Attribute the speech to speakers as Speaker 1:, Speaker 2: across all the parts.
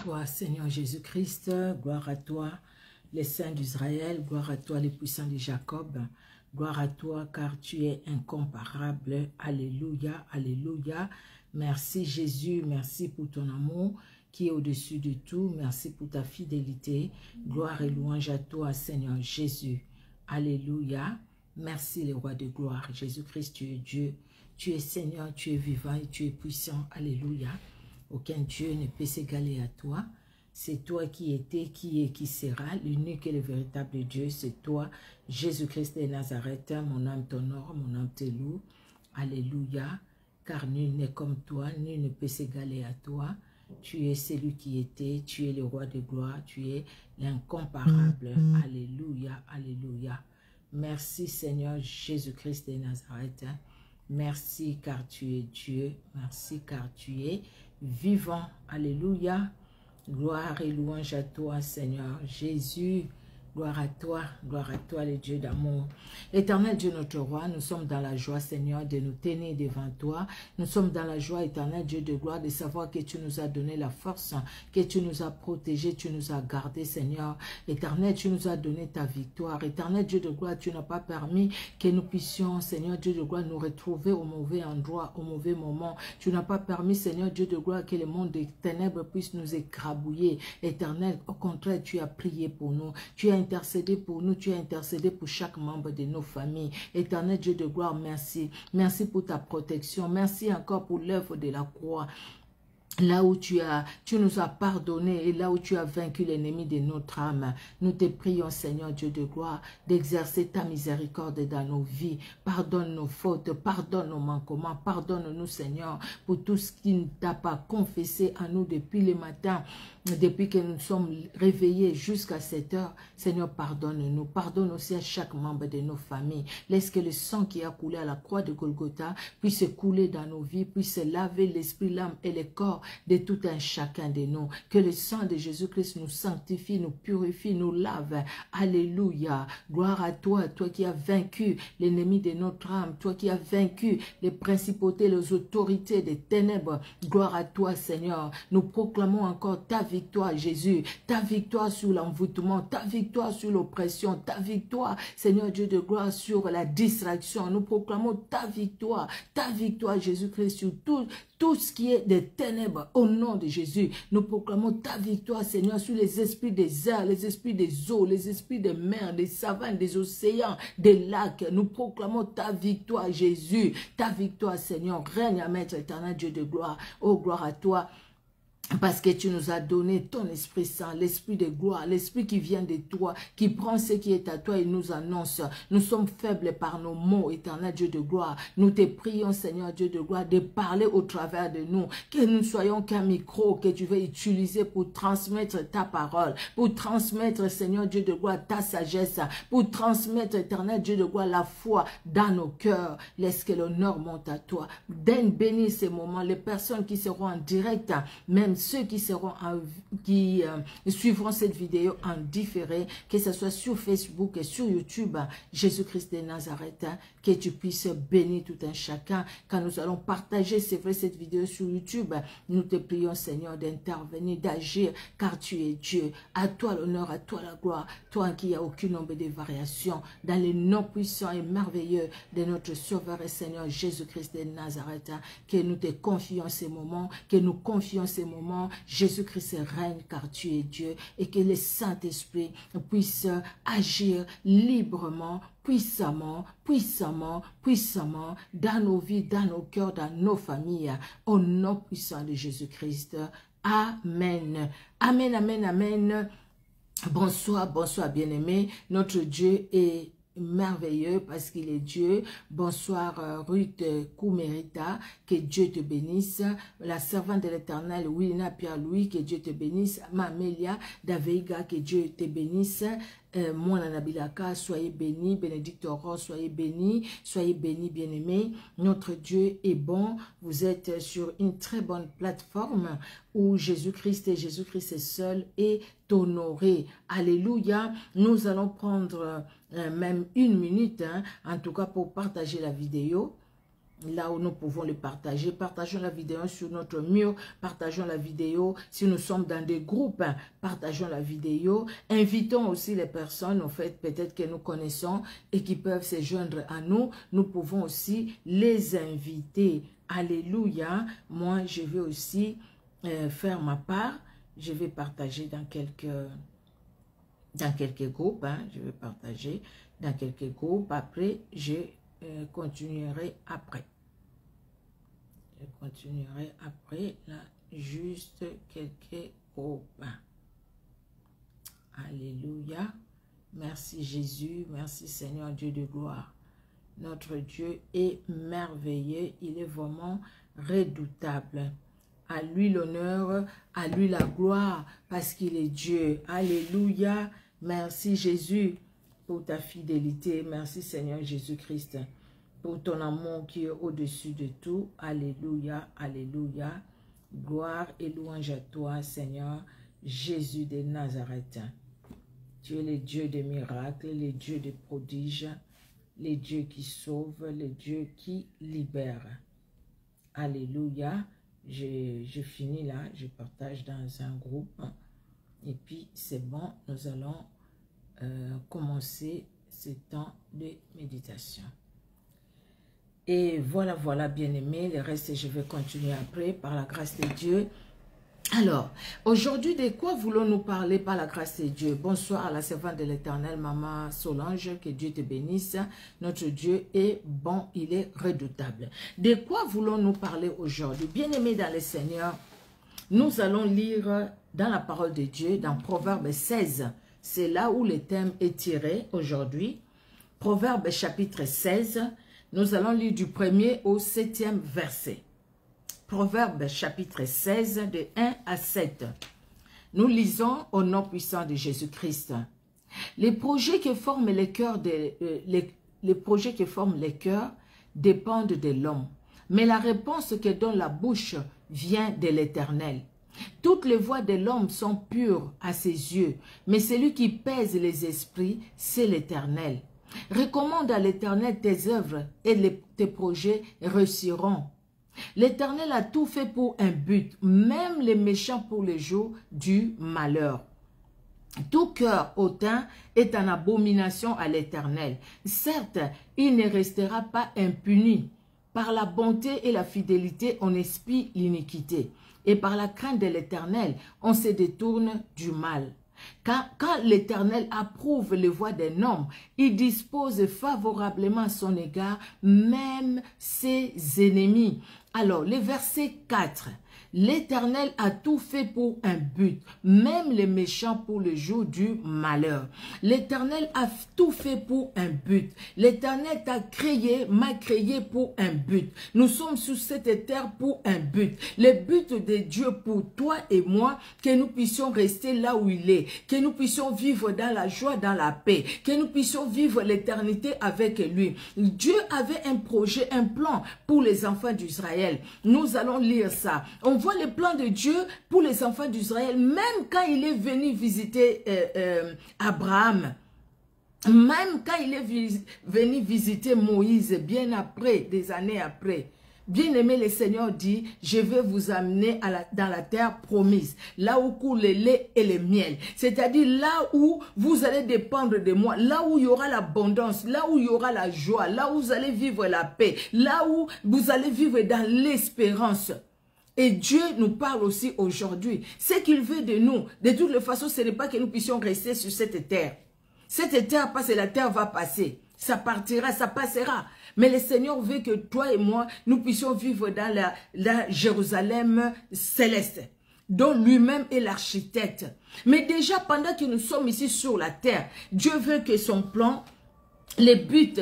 Speaker 1: toi, Seigneur Jésus-Christ, gloire à toi, les saints d'Israël, gloire à toi, les puissants de Jacob, gloire à toi, car tu es incomparable. Alléluia, alléluia. Merci Jésus, merci pour ton amour qui est au-dessus de tout. Merci pour ta fidélité. Gloire et louange à toi, Seigneur Jésus. Alléluia. Merci, le roi de gloire. Jésus-Christ, tu es Dieu. Tu es Seigneur, tu es vivant et tu es puissant. Alléluia. Aucun Dieu ne peut s'égaler à toi. C'est toi qui étais, qui est, qui sera. L'unique et le véritable Dieu, c'est toi, Jésus-Christ de Nazareth. Mon âme t'honore, mon âme te loue. Alléluia. Car nul n'est comme toi, nul ne peut s'égaler à toi. Tu es celui qui était, tu es le roi de gloire, tu es l'incomparable. Alléluia, alléluia. Merci Seigneur Jésus-Christ de Nazareth. Merci car tu es Dieu. Merci car tu es vivant. Alléluia. Gloire et louange à toi Seigneur Jésus. Gloire à toi, le Dieu d'amour. Éternel Dieu notre roi, nous sommes dans la joie, Seigneur, de nous tenir devant toi. Nous sommes dans la joie, éternel Dieu de gloire, de savoir que tu nous as donné la force, que tu nous as protégés, tu nous as gardés, Seigneur. Éternel, tu nous as donné ta victoire. Éternel Dieu de gloire, tu n'as pas permis que nous puissions, Seigneur Dieu de gloire, nous retrouver au mauvais endroit, au mauvais moment. Tu n'as pas permis, Seigneur Dieu de gloire, que le monde des ténèbres puisse nous écrabouiller. Éternel, au contraire, tu as prié pour nous. Tu as intercédé pour nous, tu as intercédé pour chaque membre de nos familles. Éternel Dieu de gloire, merci. Merci pour ta protection. Merci encore pour l'œuvre de la croix. Là où tu nous as pardonné et là où tu as vaincu l'ennemi de notre âme, nous te prions, Seigneur Dieu de gloire, d'exercer ta miséricorde dans nos vies. Pardonne nos fautes, pardonne nos manquements, pardonne-nous, Seigneur, pour tout ce qui ne t'a pas confessé à nous depuis le matin, depuis que nous sommes réveillés jusqu'à cette heure. Seigneur, pardonne-nous. Pardonne aussi à chaque membre de nos familles. Laisse que le sang qui a coulé à la croix de Golgotha puisse couler dans nos vies, puisse laver l'esprit, l'âme et le corps de tout un chacun de nous. Que le sang de Jésus-Christ nous sanctifie, nous purifie, nous lave. Alléluia. Gloire à toi, toi qui as vaincu l'ennemi de notre âme, toi qui as vaincu les principautés, les autorités des ténèbres. Gloire à toi, Seigneur. Nous proclamons encore ta victoire, Jésus. Ta victoire sur l'envoûtement, ta victoire sur l'oppression, ta victoire, Seigneur Dieu de gloire, sur la distraction. Nous proclamons ta victoire, Jésus-Christ, sur tout ce qui est des ténèbres, au nom de Jésus. Nous proclamons ta victoire, Seigneur, sur les esprits des airs, les esprits des eaux, les esprits des mers, des savanes, des océans, des lacs. Nous proclamons ta victoire, Jésus. Ta victoire, Seigneur. Règne à Maître éternel, Dieu de gloire. Oh, gloire à toi. Parce que tu nous as donné ton Esprit Saint, l'Esprit de gloire, l'Esprit qui vient de toi, qui prend ce qui est à toi et nous annonce. Nous sommes faibles par nos mots, éternel Dieu de gloire. Nous te prions, Seigneur Dieu de gloire, de parler au travers de nous. Que nous ne soyons qu'un micro que tu veux utiliser pour transmettre ta parole, pour transmettre, Seigneur Dieu de gloire, ta sagesse, pour transmettre, éternel Dieu de gloire, la foi dans nos cœurs. Laisse que l'honneur monte à toi. Daigne bénir ces moments, les personnes qui seront en direct, même ceux qui suivront cette vidéo en différé, que ce soit sur Facebook et sur YouTube, Jésus-Christ de Nazareth, que tu puisses bénir tout un chacun. Quand nous allons partager, c'est vrai, cette vidéo sur YouTube, nous te prions, Seigneur, d'intervenir, d'agir, car tu es Dieu. À toi l'honneur, à toi la gloire, toi qui n'as aucun nombre de variations, dans les noms puissants et merveilleux de notre Sauveur et Seigneur Jésus-Christ de Nazareth, que nous te confions ces moments, que nous confions ces moments. Jésus-Christ règne car tu es Dieu et que le Saint-Esprit puisse agir librement, puissamment, dans nos vies, dans nos cœurs, dans nos familles, au nom puissant de Jésus-Christ. Amen. Amen, amen, amen. Bonsoir, bonsoir bien-aimés. Notre Dieu est merveilleux parce qu'il est Dieu. Bonsoir Ruth Koumerita, que Dieu te bénisse. La servante de l'Éternel, Wilina Pierre-Louis, que Dieu te bénisse. Mamélia Daveiga, que Dieu te bénisse. Moi, Nanabilaka, soyez bénis. Bénédicte Aurore, soyez bénis. Soyez bénis, bien-aimés. Notre Dieu est bon. Vous êtes sur une très bonne plateforme où Jésus-Christ est seul et honoré. Alléluia. Nous allons prendre même une minute, en tout cas pour partager la vidéo. là où nous pouvons le partager. Partageons la vidéo sur notre mur, partageons la vidéo. Si nous sommes dans des groupes, partageons la vidéo. Invitons aussi les personnes, en fait, peut-être que nous connaissons et qui peuvent se joindre à nous. Nous pouvons aussi les inviter. Alléluia. Moi, je vais aussi faire ma part. Je vais partager dans quelques groupes. Je vais partager dans quelques groupes. Après, je continuerai après. Je continuerai après, là, juste quelques groupes. Alléluia. Merci Jésus, merci Seigneur Dieu de gloire. Notre Dieu est merveilleux, il est vraiment redoutable. À lui l'honneur, à lui la gloire, parce qu'il est Dieu. Alléluia. Merci Jésus pour ta fidélité. Merci Seigneur Jésus-Christ pour ton amour qui est au-dessus de tout. Alléluia, alléluia. Gloire et louange à toi Seigneur Jésus de Nazareth. Tu es le Dieu des miracles, le Dieu des prodiges, le Dieu qui sauve, le Dieu qui libère. Alléluia. Je finis là, je partage dans un groupe. Et puis c'est bon, nous allons commencer ce temps de méditation. Et voilà, voilà, bien-aimés, le reste, je vais continuer après, par la grâce de Dieu. Alors, aujourd'hui, de quoi voulons-nous parler par la grâce de Dieu? Bonsoir à la servante de l'Éternel, Maman Solange, que Dieu te bénisse. Notre Dieu est bon, il est redoutable. De quoi voulons-nous parler aujourd'hui? Bien-aimés dans le Seigneur, nous allons lire dans la parole de Dieu, dans Proverbe 16. C'est là où le thème est tiré aujourd'hui. Proverbe chapitre 16, nous allons lire du 1er au 7e verset. Proverbe chapitre 16, de 1 à 7. Nous lisons au nom puissant de Jésus-Christ. Les projets qui forment les cœurs dépendent de l'homme, mais la réponse que donne la bouche vient de l'Éternel. Toutes les voies de l'homme sont pures à ses yeux, mais celui qui pèse les esprits, c'est l'Éternel. Recommande à l'Éternel tes œuvres et tes projets réussiront. L'Éternel a tout fait pour un but, même les méchants pour le jour du malheur. Tout cœur hautain est en abomination à l'Éternel. Certes, il ne restera pas impuni. Par la bonté et la fidélité, on espie l'iniquité. Et par la crainte de l'Éternel, on se détourne du mal. Quand l'Éternel approuve les voies d'un homme, il dispose favorablement à son égard même ses ennemis. Alors, le verset 4. L'Éternel a tout fait pour un but, même les méchants pour le jour du malheur. L'Éternel a tout fait pour un but. L'Éternel t'a créé, m'a créé pour un but. Nous sommes sur cette terre pour un but. Le but de Dieu pour toi et moi, que nous puissions rester là où il est, que nous puissions vivre dans la joie, dans la paix, que nous puissions vivre l'éternité avec lui. Dieu avait un projet, un plan pour les enfants d'Israël. Nous allons lire ça. On voit les plans de Dieu pour les enfants d'Israël, même quand il est venu visiter Abraham, même quand il est venu visiter Moïse, bien après, des années après. Bien-aimé, le Seigneur dit, je vais vous amener dans la terre promise, là où coule le lait et le miel. C'est-à-dire là où vous allez dépendre de moi, là où il y aura l'abondance, là où il y aura la joie, là où vous allez vivre la paix, là où vous allez vivre dans l'espérance. Et Dieu nous parle aussi aujourd'hui. Ce qu'il veut de nous, de toutes les façons, ce n'est pas que nous puissions rester sur cette terre. Cette terre passe et la terre va passer. Ça partira, ça passera. Mais le Seigneur veut que toi et moi, nous puissions vivre dans la Jérusalem céleste, dont lui-même est l'architecte. Mais déjà, pendant que nous sommes ici sur la terre, Dieu veut que son plan, les buts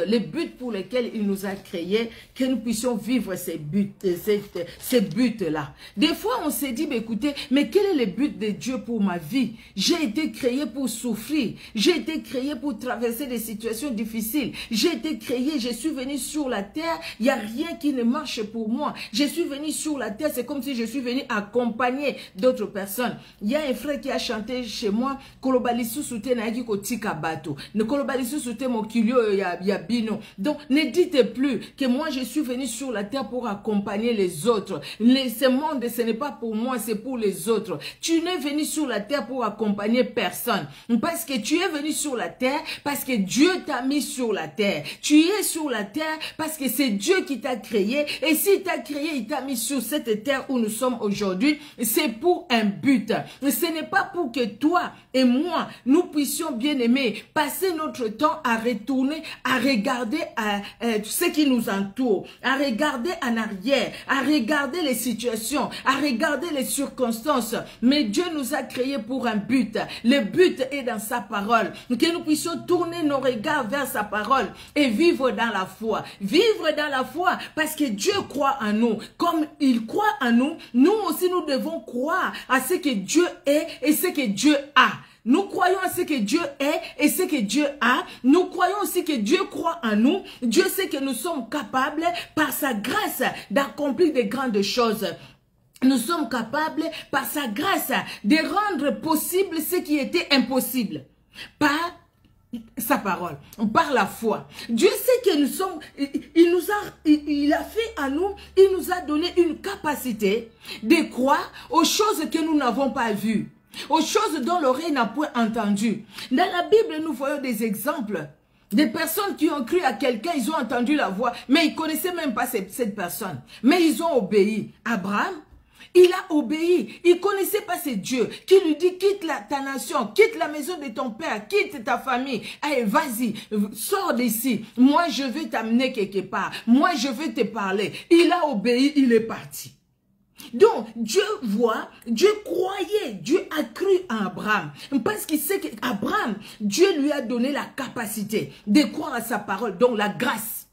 Speaker 1: pour lesquels il nous a créés, que nous puissions vivre ces buts-là. Des fois, on s'est dit, écoutez, mais quel est le but de Dieu pour ma vie? J'ai été créé pour souffrir. J'ai été créé pour traverser des situations difficiles. J'ai été créé, je suis venu sur la terre, il n'y a rien qui ne marche pour moi. Je suis venu sur la terre, c'est comme si je suis venu accompagner d'autres personnes. Il y a un frère qui a chanté chez moi, Kolobalisu soute naiki kotika bato. Ne kolobalisu soute mokilio Dieu, il y a Bino. Donc, ne dites plus que moi, je suis venu sur la terre pour accompagner les autres. Ce monde, ce n'est pas pour moi, c'est pour les autres. Tu n'es venu sur la terre pour accompagner personne. Parce que tu es venu sur la terre, parce que Dieu t'a mis sur la terre. Tu es sur la terre parce que c'est Dieu qui t'a créé. Et s'il t'a créé, il t'a mis sur cette terre où nous sommes aujourd'hui, c'est pour un but. Ce n'est pas pour que toi et moi, nous puissions, bien aimer, passer notre temps à retourner, à regarder ce qui nous entoure, à regarder en arrière, à regarder les situations, à regarder les circonstances. Mais Dieu nous a créés pour un but. Le but est dans sa parole. Que nous puissions tourner nos regards vers sa parole et vivre dans la foi. Vivre dans la foi parce que Dieu croit en nous. Comme il croit en nous, nous aussi nous devons croire à ce que Dieu est et ce que Dieu a. Nous croyons à ce que Dieu est et ce que Dieu a. Nous croyons aussi que Dieu croit en nous. Dieu sait que nous sommes capables, par sa grâce, d'accomplir de grandes choses. Nous sommes capables, par sa grâce, de rendre possible ce qui était impossible. Par sa parole, par la foi. Dieu sait que nous sommes, il a fait à nous, il nous a donné une capacité de croire aux choses que nous n'avons pas vues, aux choses dont l'oreille n'a point entendu. Dans la Bible, nous voyons des exemples. Des personnes qui ont cru à quelqu'un, ils ont entendu la voix, mais ils ne connaissaient même pas cette personne. Mais ils ont obéi. Abraham, il a obéi. Il ne connaissait pas ce Dieu qui lui dit quitte ta nation, quitte la maison de ton père, quitte ta famille. Allez, vas-y, sors d'ici. Moi, je vais t'amener quelque part. Moi, je vais te parler. Il a obéi, il est parti. Donc, Dieu voit, Dieu croyait, Dieu a cru à Abraham. Parce qu'il sait qu'Abraham, Dieu lui a donné la capacité de croire à sa parole, donc la grâce.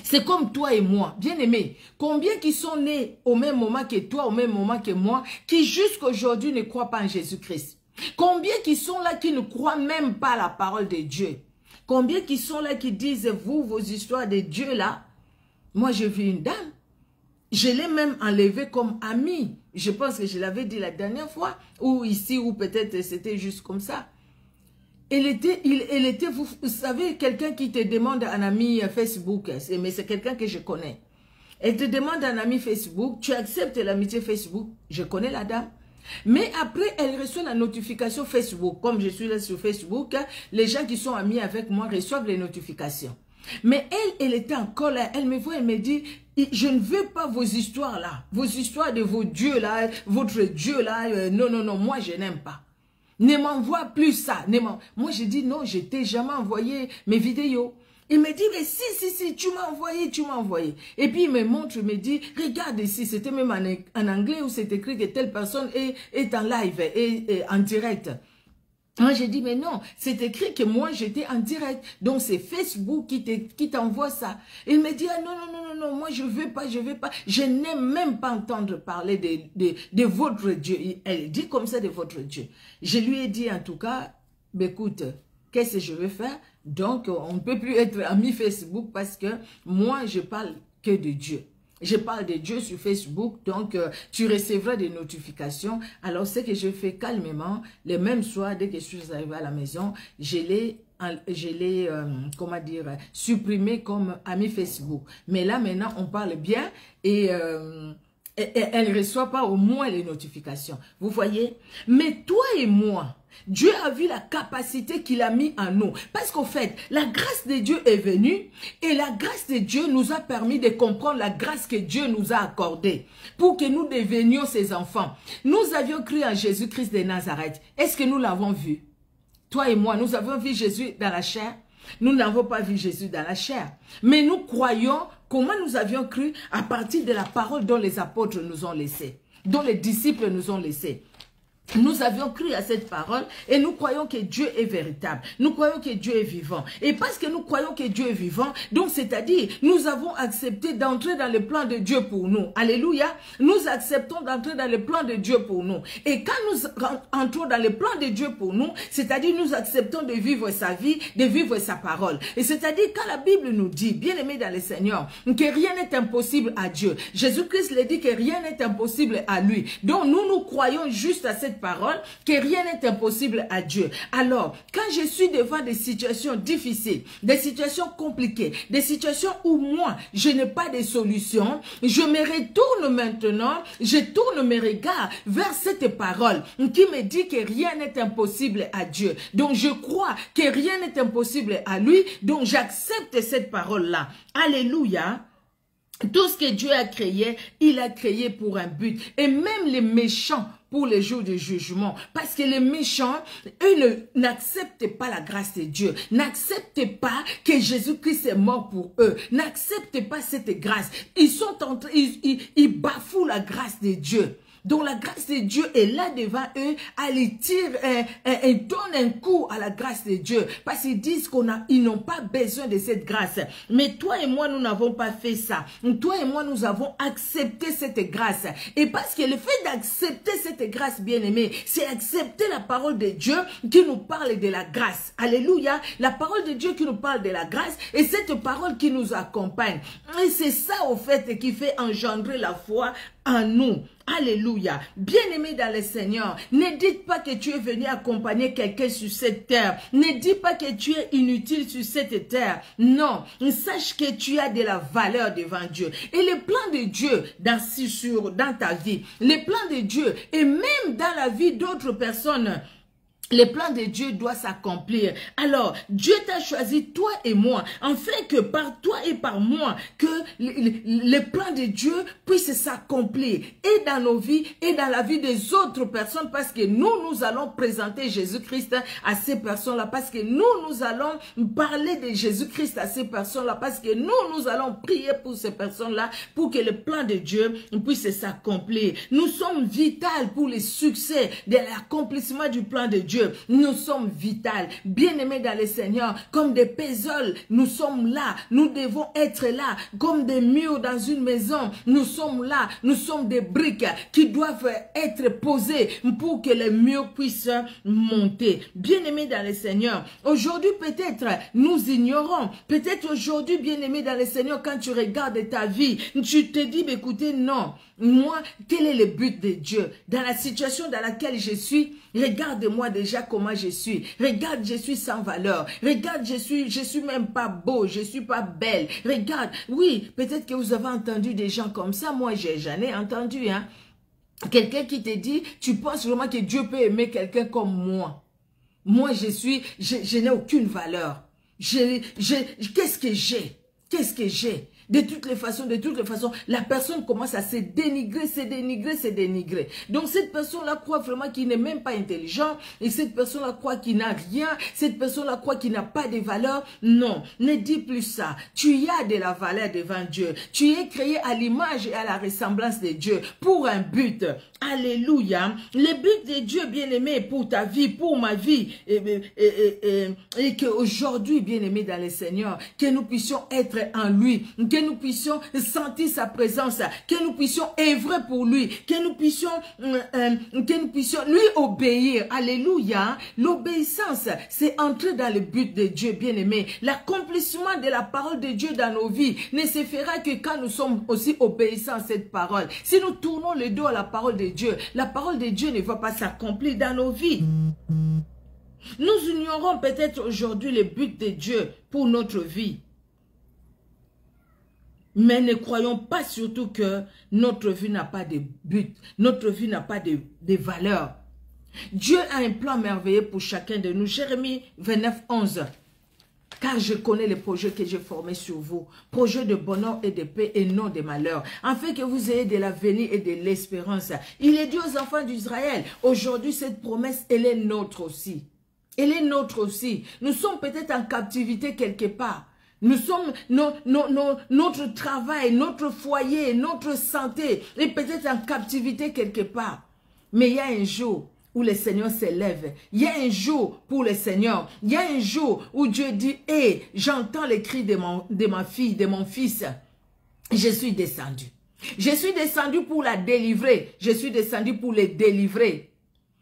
Speaker 1: C'est comme toi et moi, bien aimé. Combien qui sont nés au même moment que toi, au même moment que moi, qui jusqu'à aujourd'hui ne croient pas en Jésus-Christ? Combien qui sont là qui ne croient même pas à la parole de Dieu? Combien qui sont là qui disent, vous, vos histoires de Dieu là? Moi, j'ai vu une dame. Je l'ai même enlevée comme amie. Je pense que je l'avais dit la dernière fois, ou ici, ou peut-être c'était juste comme ça. Elle était, vous savez, quelqu'un qui te demande un ami Facebook, mais c'est quelqu'un que je connais. Elle te demande un ami Facebook, tu acceptes l'amitié Facebook, je connais la dame. Mais après, elle reçoit la notification Facebook. Comme je suis là sur Facebook, les gens qui sont amis avec moi reçoivent les notifications. Mais elle était en colère. Elle me voit, elle me dit, je ne veux pas vos histoires là. Vos histoires de vos dieux là, votre Dieu là. Non, non, non, moi je n'aime pas. Ne m'envoie plus ça. Moi je dis non, je t'ai jamais envoyé mes vidéos. Il me dit, mais si, tu m'as envoyé. Et puis il me montre, il me dit, regarde ici, c'était même en anglais où c'est écrit que telle personne est en live, et en direct. Moi, j'ai dit, mais non, c'est écrit que moi, j'étais en direct. Donc, c'est Facebook qui t'envoie ça. Il me dit, ah, non, moi, je veux pas. Je n'aime même pas entendre parler de votre Dieu. Elle dit comme ça de votre Dieu. Je lui ai dit, en tout cas, écoute, qu'est-ce que je vais faire? Donc, on ne peut plus être amis Facebook parce que moi, je parle que de Dieu. Je parle de Dieu sur Facebook, donc tu recevras des notifications. Alors, ce que je fais calmement, le même soir, dès que je suis arrivée à la maison, je l'ai comment dire, supprimé comme ami Facebook. Mais là, maintenant, on parle bien et elle ne reçoit pas au moins les notifications. Vous voyez? Mais toi et moi, Dieu a vu la capacité qu'il a mis en nous. Parce qu'au fait, la grâce de Dieu est venue et la grâce de Dieu nous a permis de comprendre la grâce que Dieu nous a accordée pour que nous devenions ses enfants. Nous avions cru en Jésus-Christ de Nazareth. Est-ce que nous l'avons vu? Toi et moi, nous avons vu Jésus dans la chair. Nous n'avons pas vu Jésus dans la chair. Mais nous croyons comment nous avions cru à partir de la parole dont les apôtres nous ont laissé, dont les disciples nous ont laissé. Nous avions cru à cette parole et nous croyons que Dieu est véritable. Nous croyons que Dieu est vivant. Et parce que nous croyons que Dieu est vivant, donc c'est-à-dire nous avons accepté d'entrer dans le plan de Dieu pour nous. Alléluia. Nous acceptons d'entrer dans le plan de Dieu pour nous. Et quand nous entrons dans le plan de Dieu pour nous, c'est-à-dire nous acceptons de vivre sa vie, de vivre sa parole. Et c'est-à-dire quand la Bible nous dit, bien aimé dans le Seigneur, que rien n'est impossible à Dieu. Jésus-Christ le dit que rien n'est impossible à lui. Donc nous croyons juste à cette parole que rien n'est impossible à Dieu. Alors, quand je suis devant des situations difficiles, des situations compliquées, des situations où moi, je n'ai pas de solution, je me retourne maintenant, je tourne mes regards vers cette parole qui me dit que rien n'est impossible à Dieu. Donc, je crois que rien n'est impossible à lui, donc j'accepte cette parole-là. Alléluia. Tout ce que Dieu a créé, il a créé pour un but. Et même les méchants pour les jours du jugement. Parce que les méchants, eux n'acceptent pas la grâce de Dieu. N'acceptent pas que Jésus-Christ est mort pour eux. N'acceptent pas cette grâce. Ils bafouent la grâce de Dieu. Donc la grâce de Dieu est là devant eux, elle tire et donne un coup à la grâce de Dieu. Parce qu'ils disent qu'ils n'ont pas besoin de cette grâce. Mais toi et moi, nous n'avons pas fait ça. Toi et moi, nous avons accepté cette grâce. Et parce que le fait d'accepter cette grâce, bien-aimée, c'est accepter la parole de Dieu qui nous parle de la grâce. Alléluia. La parole de Dieu qui nous parle de la grâce et cette parole qui nous accompagne. Et c'est ça, au fait, qui fait engendrer la foi en nous. Alléluia. Bien-aimé dans le Seigneur, ne dites pas que tu es venu accompagner quelqu'un sur cette terre. Ne dis pas que tu es inutile sur cette terre. Non, sache que tu as de la valeur devant Dieu. Et le plan de Dieu dans ta vie, le plan de Dieu et même dans la vie d'autres personnes, le plan de Dieu doit s'accomplir. Alors, Dieu t'a choisi, toi et moi, afin que par toi et par moi, que le plan de Dieu puisse s'accomplir et dans nos vies et dans la vie des autres personnes, parce que nous allons présenter Jésus-Christ à ces personnes-là, parce que nous allons parler de Jésus-Christ à ces personnes-là, parce que nous allons prier pour ces personnes-là, pour que le plan de Dieu puisse s'accomplir. Nous sommes vitaux pour le succès de l'accomplissement du plan de Dieu. Nous sommes vitales, bien-aimés dans le Seigneur, comme des pézoles, nous sommes là, nous devons être là, comme des murs dans une maison, nous sommes là, nous sommes des briques qui doivent être posées pour que les murs puissent monter. Bien-aimés dans le Seigneur, aujourd'hui peut-être nous ignorons, peut-être aujourd'hui, bien-aimés dans le Seigneur, quand tu regardes ta vie, tu te dis, écoutez, non, moi, quel est le but de Dieu? Dans la situation dans laquelle je suis, regarde-moi déjà comment je suis. Regarde, je suis sans valeur. Regarde, je suis même pas beau, je suis pas belle. Regarde, oui, peut-être que vous avez entendu des gens comme ça. Moi, j'en ai entendu, hein. Quelqu'un qui te dit, tu penses vraiment que Dieu peut aimer quelqu'un comme moi? Moi, je n'ai aucune valeur. Qu'est-ce que j'ai? Qu'est-ce que j'ai? De toutes les façons, la personne commence à se dénigrer, se dénigrer. Donc cette personne-là croit vraiment qu'il n'est même pas intelligent, et cette personne-là croit qu'il n'a rien, cette personne-là croit qu'il n'a pas de valeur. Non, ne dis plus ça. Tu as de la valeur devant Dieu. Tu es créé à l'image et à la ressemblance de Dieu pour un but. Alléluia. Le but de Dieu, bien-aimé, pour ta vie, pour ma vie, et qu'aujourd'hui, bien-aimé dans le Seigneur, que nous puissions être en lui, que nous puissions sentir sa présence, que nous puissions œuvrer pour lui, que nous puissions lui obéir. Alléluia. L'obéissance, c'est entrer dans le but de Dieu, bien-aimé. L'accomplissement de la parole de Dieu dans nos vies ne se fera que quand nous sommes aussi obéissants à cette parole. Si nous tournons le dos à la parole de Dieu, la parole de Dieu ne va pas s'accomplir dans nos vies. Nous ignorons peut-être aujourd'hui le but de Dieu pour notre vie. Mais ne croyons pas surtout que notre vie n'a pas de but, notre vie n'a pas de valeur. Dieu a un plan merveilleux pour chacun de nous. Jérémie 29, 11. Car je connais les projets que j'ai formés sur vous, projets de bonheur et de paix et non de malheur, afin que vous ayez de l'avenir et de l'espérance. Il est dit aux enfants d'Israël, aujourd'hui cette promesse, elle est nôtre aussi. Elle est nôtre aussi. Nous sommes peut-être en captivité quelque part. Nous sommes, notre travail, notre foyer, notre santé est peut-être en captivité quelque part. Mais il y a un jour où le Seigneur s'élève. Il y a un jour pour le Seigneur. Il y a un jour où Dieu dit, « Hé, j'entends les cris de ma fille, de mon fils. Je suis descendu. Je suis descendu pour la délivrer. Je suis descendu pour les délivrer. »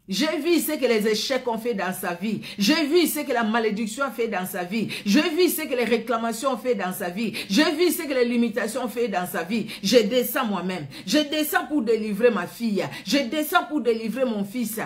Speaker 1: J'ai vu ce que les échecs ont fait dans sa vie. J'ai vu ce que la malédiction a fait dans sa vie. J'ai vu ce que les réclamations ont fait dans sa vie. J'ai vu ce que les limitations ont fait dans sa vie. Je descends moi-même. Je descends pour délivrer ma fille. Je descends pour délivrer mon fils.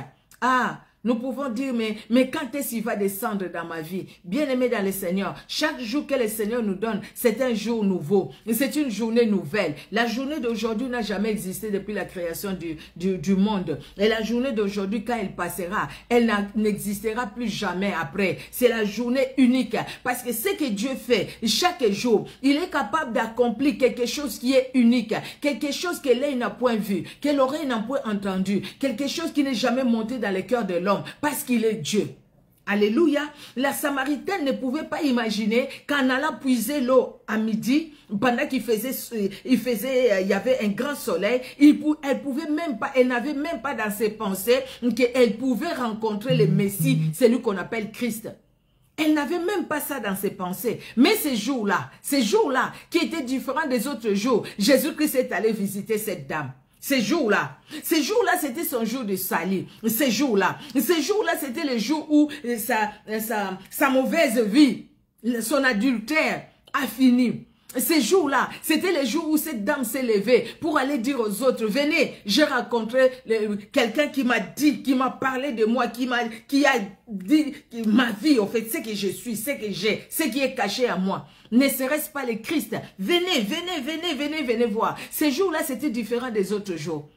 Speaker 1: Ah, nous pouvons dire, mais quand est-ce qu'il va descendre dans ma vie? Bien-aimé dans le Seigneur, chaque jour que le Seigneur nous donne, c'est un jour nouveau. C'est une journée nouvelle. La journée d'aujourd'hui n'a jamais existé depuis la création du monde. Et la journée d'aujourd'hui, quand elle passera, elle n'existera plus jamais après. C'est la journée unique. Parce que ce que Dieu fait chaque jour, il est capable d'accomplir quelque chose qui est unique. Quelque chose que l'œil n'a point vu, que l'oreille n'a point entendu. Quelque chose qui n'est jamais monté dans le cœur de l'homme. Parce qu'il est Dieu. Alléluia. La Samaritaine ne pouvait pas imaginer qu'en allant puiser l'eau à midi, pendant qu'il y avait un grand soleil, elle n'avait même pas dans ses pensées qu'elle pouvait rencontrer le Messie, celui qu'on appelle Christ. Elle n'avait même pas ça dans ses pensées. Mais ces jours-là, qui étaient différents des autres jours, Jésus-Christ est allé visiter cette dame. Ces jours-là, c'était son jour de salut. Ces jours-là, c'était le jour où sa mauvaise vie, son adultère a fini. Ces jours-là, c'était le jour où cette dame s'est levée pour aller dire aux autres, venez, j'ai rencontré quelqu'un qui m'a dit, qui m'a parlé de moi, qui a dit ma vie, en fait, ce que je suis, ce que j'ai, ce qui est caché à moi. Ne serait-ce pas le Christ? Venez voir. Ces jours-là, c'était différent des autres jours.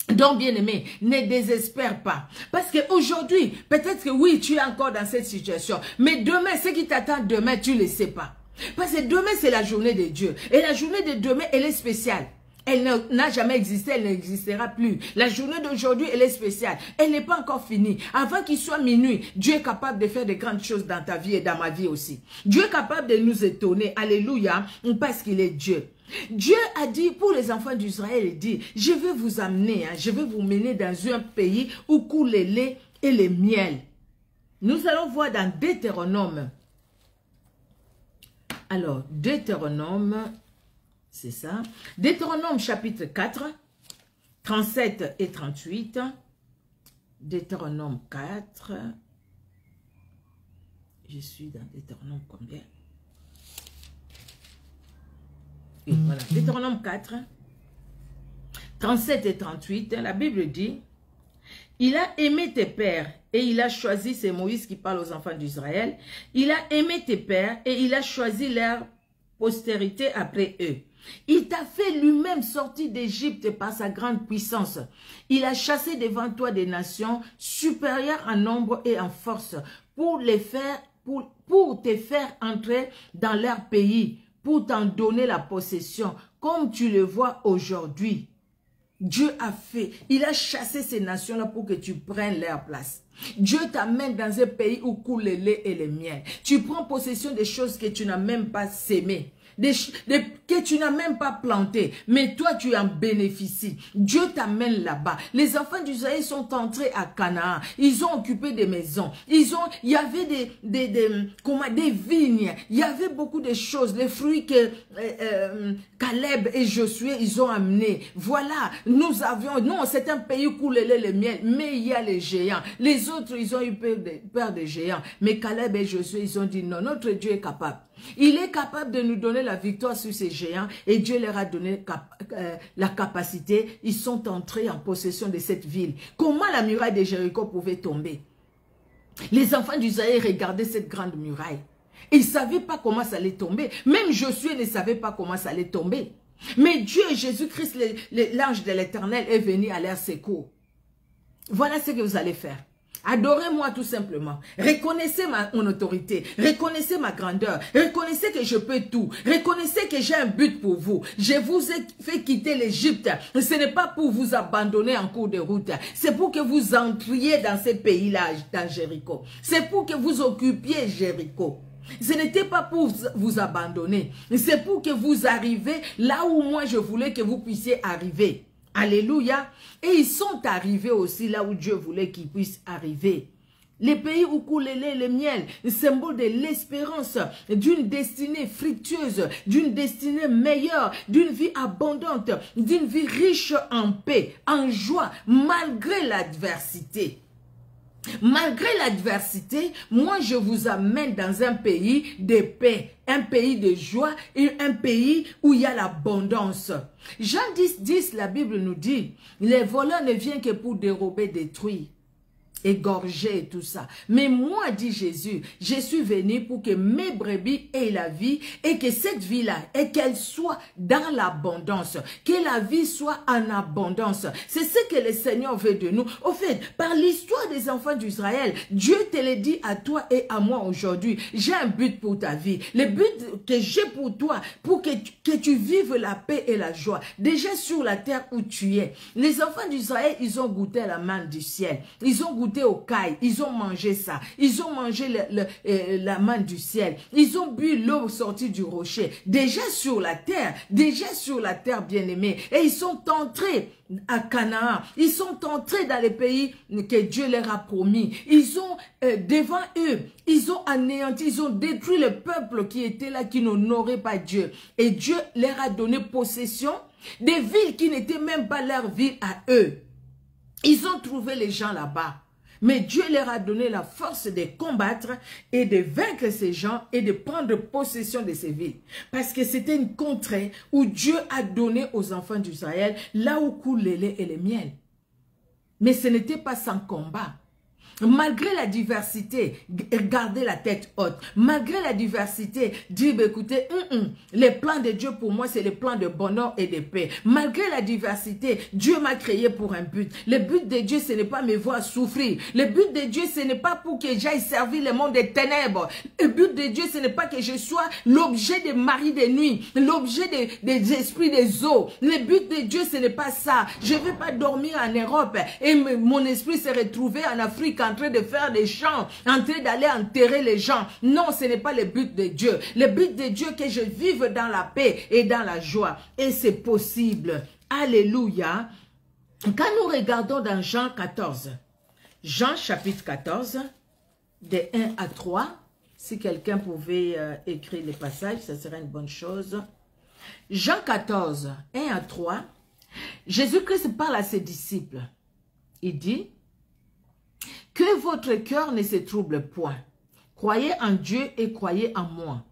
Speaker 1: Donc, bien-aimé, ne désespère pas. Parce qu'aujourd'hui, peut-être que oui, tu es encore dans cette situation. Mais demain, ce qui t'attend demain, tu ne le sais pas. Parce que demain, c'est la journée de Dieu. Et la journée de demain, elle est spéciale. Elle n'a jamais existé, elle n'existera plus. La journée d'aujourd'hui, elle est spéciale. Elle n'est pas encore finie. Avant qu'il soit minuit, Dieu est capable de faire de grandes choses dans ta vie et dans ma vie aussi. Dieu est capable de nous étonner. Alléluia. Parce qu'il est Dieu. Dieu a dit pour les enfants d'Israël, il dit, je vais vous amener, je vais vous mener dans un pays où coule le lait et le miel. Nous allons voir dans Deutéronome. Alors, Deutéronome, c'est ça. Deutéronome chapitre 4, 37 et 38. Deutéronome 4. Je suis dans Deutéronome combien? Et voilà, Deutéronome 4, 37 et 38. La Bible dit, il a aimé tes pères et il a choisi, c'est Moïse qui parle aux enfants d'Israël, il a aimé tes pères et il a choisi leur postérité après eux. Il t'a fait lui-même sortir d'Égypte par sa grande puissance. Il a chassé devant toi des nations supérieures en nombre et en force pour te faire entrer dans leur pays, pour t'en donner la possession, comme tu le vois aujourd'hui. Dieu a fait, il a chassé ces nations-là pour que tu prennes leur place. Dieu t'amène dans un pays où coule le lait et le miel. Tu prends possession des choses que tu n'as même pas sémées. Que tu n'as même pas planté, mais toi tu en bénéficies. Dieu t'amène là-bas. Les enfants d'Israël sont entrés à Canaan. Ils ont occupé des maisons. Il y avait des vignes. Il y avait beaucoup de choses. Les fruits que Caleb et Josué ils ont amenés. Voilà, non, c'est un pays où coule le miel, mais il y a les géants. Les autres, ils ont eu peur des géants. Mais Caleb et Josué, ils ont dit non, notre Dieu est capable. Il est capable de nous donner la victoire sur ces géants et Dieu leur a donné la capacité. Ils sont entrés en possession de cette ville. Comment la muraille de Jéricho pouvait tomber? Les enfants d'Israël regardaient cette grande muraille. Ils ne savaient pas comment ça allait tomber. Même Josué ne savait pas comment ça allait tomber. Mais Dieu et Jésus-Christ, l'ange de l'Éternel, est venu à leur secours. Voilà ce que vous allez faire. Adorez-moi tout simplement. Reconnaissez mon autorité. Reconnaissez ma grandeur. Reconnaissez que je peux tout. Reconnaissez que j'ai un but pour vous. Je vous ai fait quitter l'Égypte. Ce n'est pas pour vous abandonner en cours de route. C'est pour que vous entriez dans ces pays-là, dans Jéricho. C'est pour que vous occupiez Jéricho. Ce n'était pas pour vous abandonner. C'est pour que vous arriviez là où moi je voulais que vous puissiez arriver. Alléluia. Et ils sont arrivés aussi là où Dieu voulait qu'ils puissent arriver. Les pays où coule le lait et le miel, le symbole de l'espérance, d'une destinée fructueuse, d'une destinée meilleure, d'une vie abondante, d'une vie riche en paix, en joie, malgré l'adversité. Malgré l'adversité, moi je vous amène dans un pays de paix, un pays de joie et un pays où il y a l'abondance. Jean 10, 10, la Bible nous dit, les voleurs ne viennent que pour dérober, détruire. égorgés et tout ça. Mais moi, dit Jésus, je suis venu pour que mes brebis aient la vie et que cette vie-là, et qu'elle soit dans l'abondance, que la vie soit en abondance. C'est ce que le Seigneur veut de nous. Au fait, par l'histoire des enfants d'Israël, Dieu te le dit à toi et à moi aujourd'hui. J'ai un but pour ta vie. Le but que j'ai pour toi, pour que tu vives la paix et la joie. Déjà sur la terre où tu es. Les enfants d'Israël, ils ont goûté à la manne du ciel. Ils ont goûté au caille, ils ont mangé ça, ils ont mangé la manne du ciel, ils ont bu l'eau sortie du rocher, déjà sur la terre bien-aimés, et ils sont entrés à Canaan, ils sont entrés dans les pays que Dieu leur a promis, ils ont devant eux, ils ont anéanti, ils ont détruit le peuple qui était là, qui n'honorait pas Dieu, et Dieu leur a donné possession des villes qui n'étaient même pas leur ville à eux. Ils ont trouvé les gens là-bas. Mais Dieu leur a donné la force de combattre et de vaincre ces gens et de prendre possession de ces villes. Parce que c'était une contrée où Dieu a donné aux enfants d'Israël là où coule le lait et le miel. Mais ce n'était pas sans combat. Malgré la diversité, gardez la tête haute. Malgré la diversité, dire, écoutez, les plans de Dieu pour moi, c'est les plans de bonheur et de paix. Malgré la diversité, Dieu m'a créé pour un but. Le but de Dieu, ce n'est pas me voir souffrir. Le but de Dieu, ce n'est pas pour que j'aille servir le monde des ténèbres. Le but de Dieu, ce n'est pas que je sois l'objet des maris de nuit, l'objet des esprits des eaux. Le but de Dieu, ce n'est pas ça. Je ne vais pas dormir en Europe et mon esprit se retrouver en Afrique, en train de faire des chants, en train d'aller enterrer les gens. Non, ce n'est pas le but de Dieu. Le but de Dieu, que je vive dans la paix et dans la joie. Et c'est possible. Alléluia. Quand nous regardons dans Jean 14, Jean chapitre 14, de 1 à 3, si quelqu'un pouvait écrire les passages, ça serait une bonne chose. Jean 14, 1 à 3, Jésus-Christ parle à ses disciples. Il dit: que votre cœur ne se trouble point. Croyez en Dieu et croyez en moi.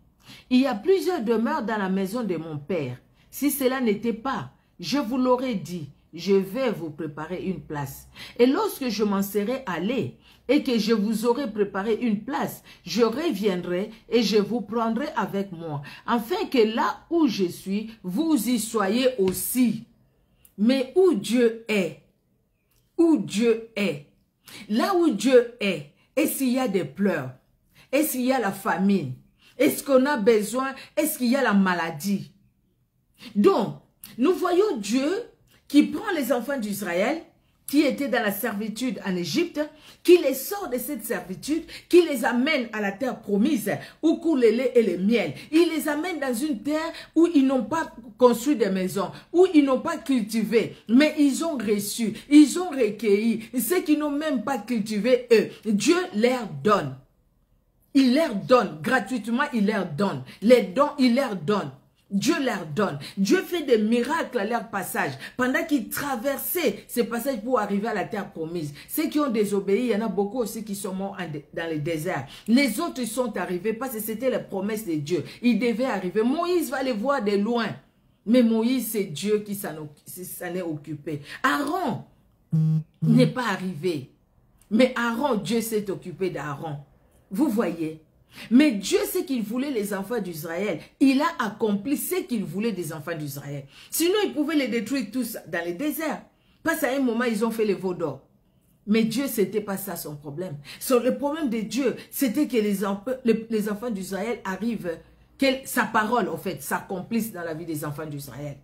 Speaker 1: Il y a plusieurs demeures dans la maison de mon Père. Si cela n'était pas, je vous l'aurais dit, je vais vous préparer une place. Et lorsque je m'en serai allé et que je vous aurai préparé une place, je reviendrai et je vous prendrai avec moi, afin que là où je suis, vous y soyez aussi. Mais où Dieu est, là où Dieu est, est-ce qu'il y a des pleurs? Est-ce qu'il y a la famine? Est-ce qu'on a besoin? Est-ce qu'il y a la maladie? Donc, nous voyons Dieu qui prend les enfants d'Israël, qui étaient dans la servitude en Égypte, qui les sort de cette servitude, qui les amène à la terre promise, où coule le lait et le miel. Il les amène dans une terre où ils n'ont pas construit des maisons, où ils n'ont pas cultivé, mais ils ont reçu, ils ont recueilli. Ceux qui n'ont même pas cultivé, eux, Dieu leur donne. Il leur donne, gratuitement, il leur donne. Les dons, il leur donne. Dieu leur donne. Dieu fait des miracles à leur passage. Pendant qu'ils traversaient ces passages pour arriver à la terre promise. Ceux qui ont désobéi, il y en a beaucoup aussi qui sont morts dans le désert. Les autres sont arrivés parce que c'était la promesse de Dieu. Ils devaient arriver. Moïse va les voir de loin. Mais Moïse, c'est Dieu qui s'en est occupé. Aaron n'est pas arrivé. Mais Aaron, Dieu s'est occupé d'Aaron. Vous voyez? Mais Dieu sait qu'il voulait les enfants d'Israël. Il a accompli ce qu'il voulait des enfants d'Israël. Sinon, il pouvait les détruire tous dans les déserts. Parce qu'à un moment, ils ont fait les veaux d'or. Mais Dieu, ce n'était pas ça son problème. Le problème de Dieu, c'était que les enfants d'Israël arrivent, que sa parole, en fait, s'accomplisse dans la vie des enfants d'Israël.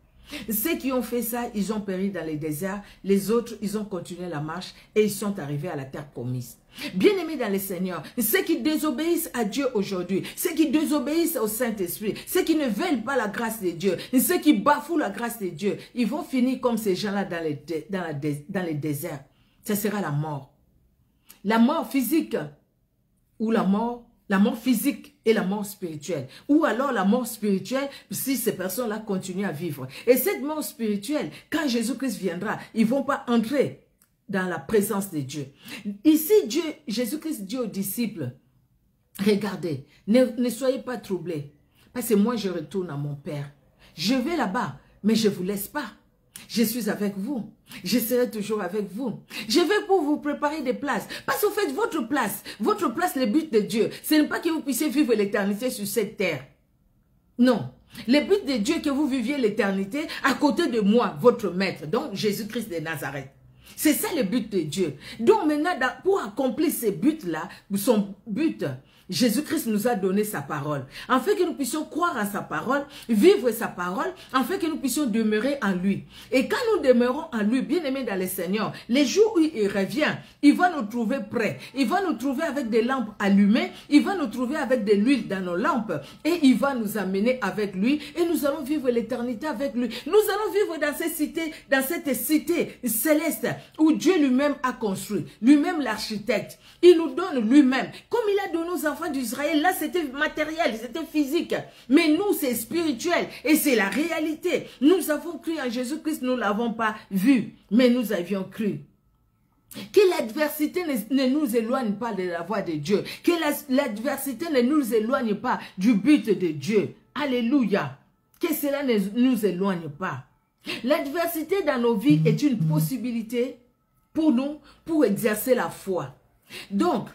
Speaker 1: Ceux qui ont fait ça, ils ont péri dans les déserts. Les autres, ils ont continué la marche et ils sont arrivés à la terre promise. Bien-aimés dans le Seigneur, ceux qui désobéissent à Dieu aujourd'hui, ceux qui désobéissent au Saint-Esprit, ceux qui ne veulent pas la grâce de Dieu, ceux qui bafouent la grâce de Dieu, ils vont finir comme ces gens-là dans les déserts. Ce sera la mort. La mort physique ou la mort physique et la mort spirituelle. Ou alors la mort spirituelle si ces personnes-là continuent à vivre. Et cette mort spirituelle, quand Jésus-Christ viendra, ils ne vont pas entrer dans la présence de Dieu. Ici, Jésus-Christ dit aux disciples, regardez, ne soyez pas troublés, parce que moi je retourne à mon Père. Je vais là-bas, mais je ne vous laisse pas. Je suis avec vous. Je serai toujours avec vous. Je vais pour vous préparer des places. Parce qu'en fait, votre place, le but de Dieu, ce n'est pas que vous puissiez vivre l'éternité sur cette terre. Non. Le but de Dieu, que vous viviez l'éternité à côté de moi, votre maître, donc Jésus-Christ de Nazareth. C'est ça le but de Dieu. Donc maintenant, pour accomplir ce but-là, son but, Jésus-Christ nous a donné sa parole. Afin que nous puissions croire à sa parole, vivre sa parole, afin que nous puissions demeurer en lui. Et quand nous demeurons en lui, bien aimés dans le Seigneur, les jours où il revient, il va nous trouver prêts. Il va nous trouver avec des lampes allumées. Il va nous trouver avec de l'huile dans nos lampes. Et il va nous amener avec lui. Et nous allons vivre l'éternité avec lui. Nous allons vivre dans cette cité céleste où Dieu lui-même a construit. Lui-même l'architecte. Il nous donne lui-même. Comme il a donné aux enfants d'Israël, là c'était matériel, c'était physique. Mais nous c'est spirituel et c'est la réalité. Nous avons cru en Jésus-Christ, nous ne l'avons pas vu, mais nous avions cru. Que l'adversité ne nous éloigne pas de la voie de Dieu. Que l'adversité ne nous éloigne pas du but de Dieu. Alléluia. Que cela ne nous éloigne pas. L'adversité dans nos vies est une possibilité pour nous, pour exercer la foi. Donc,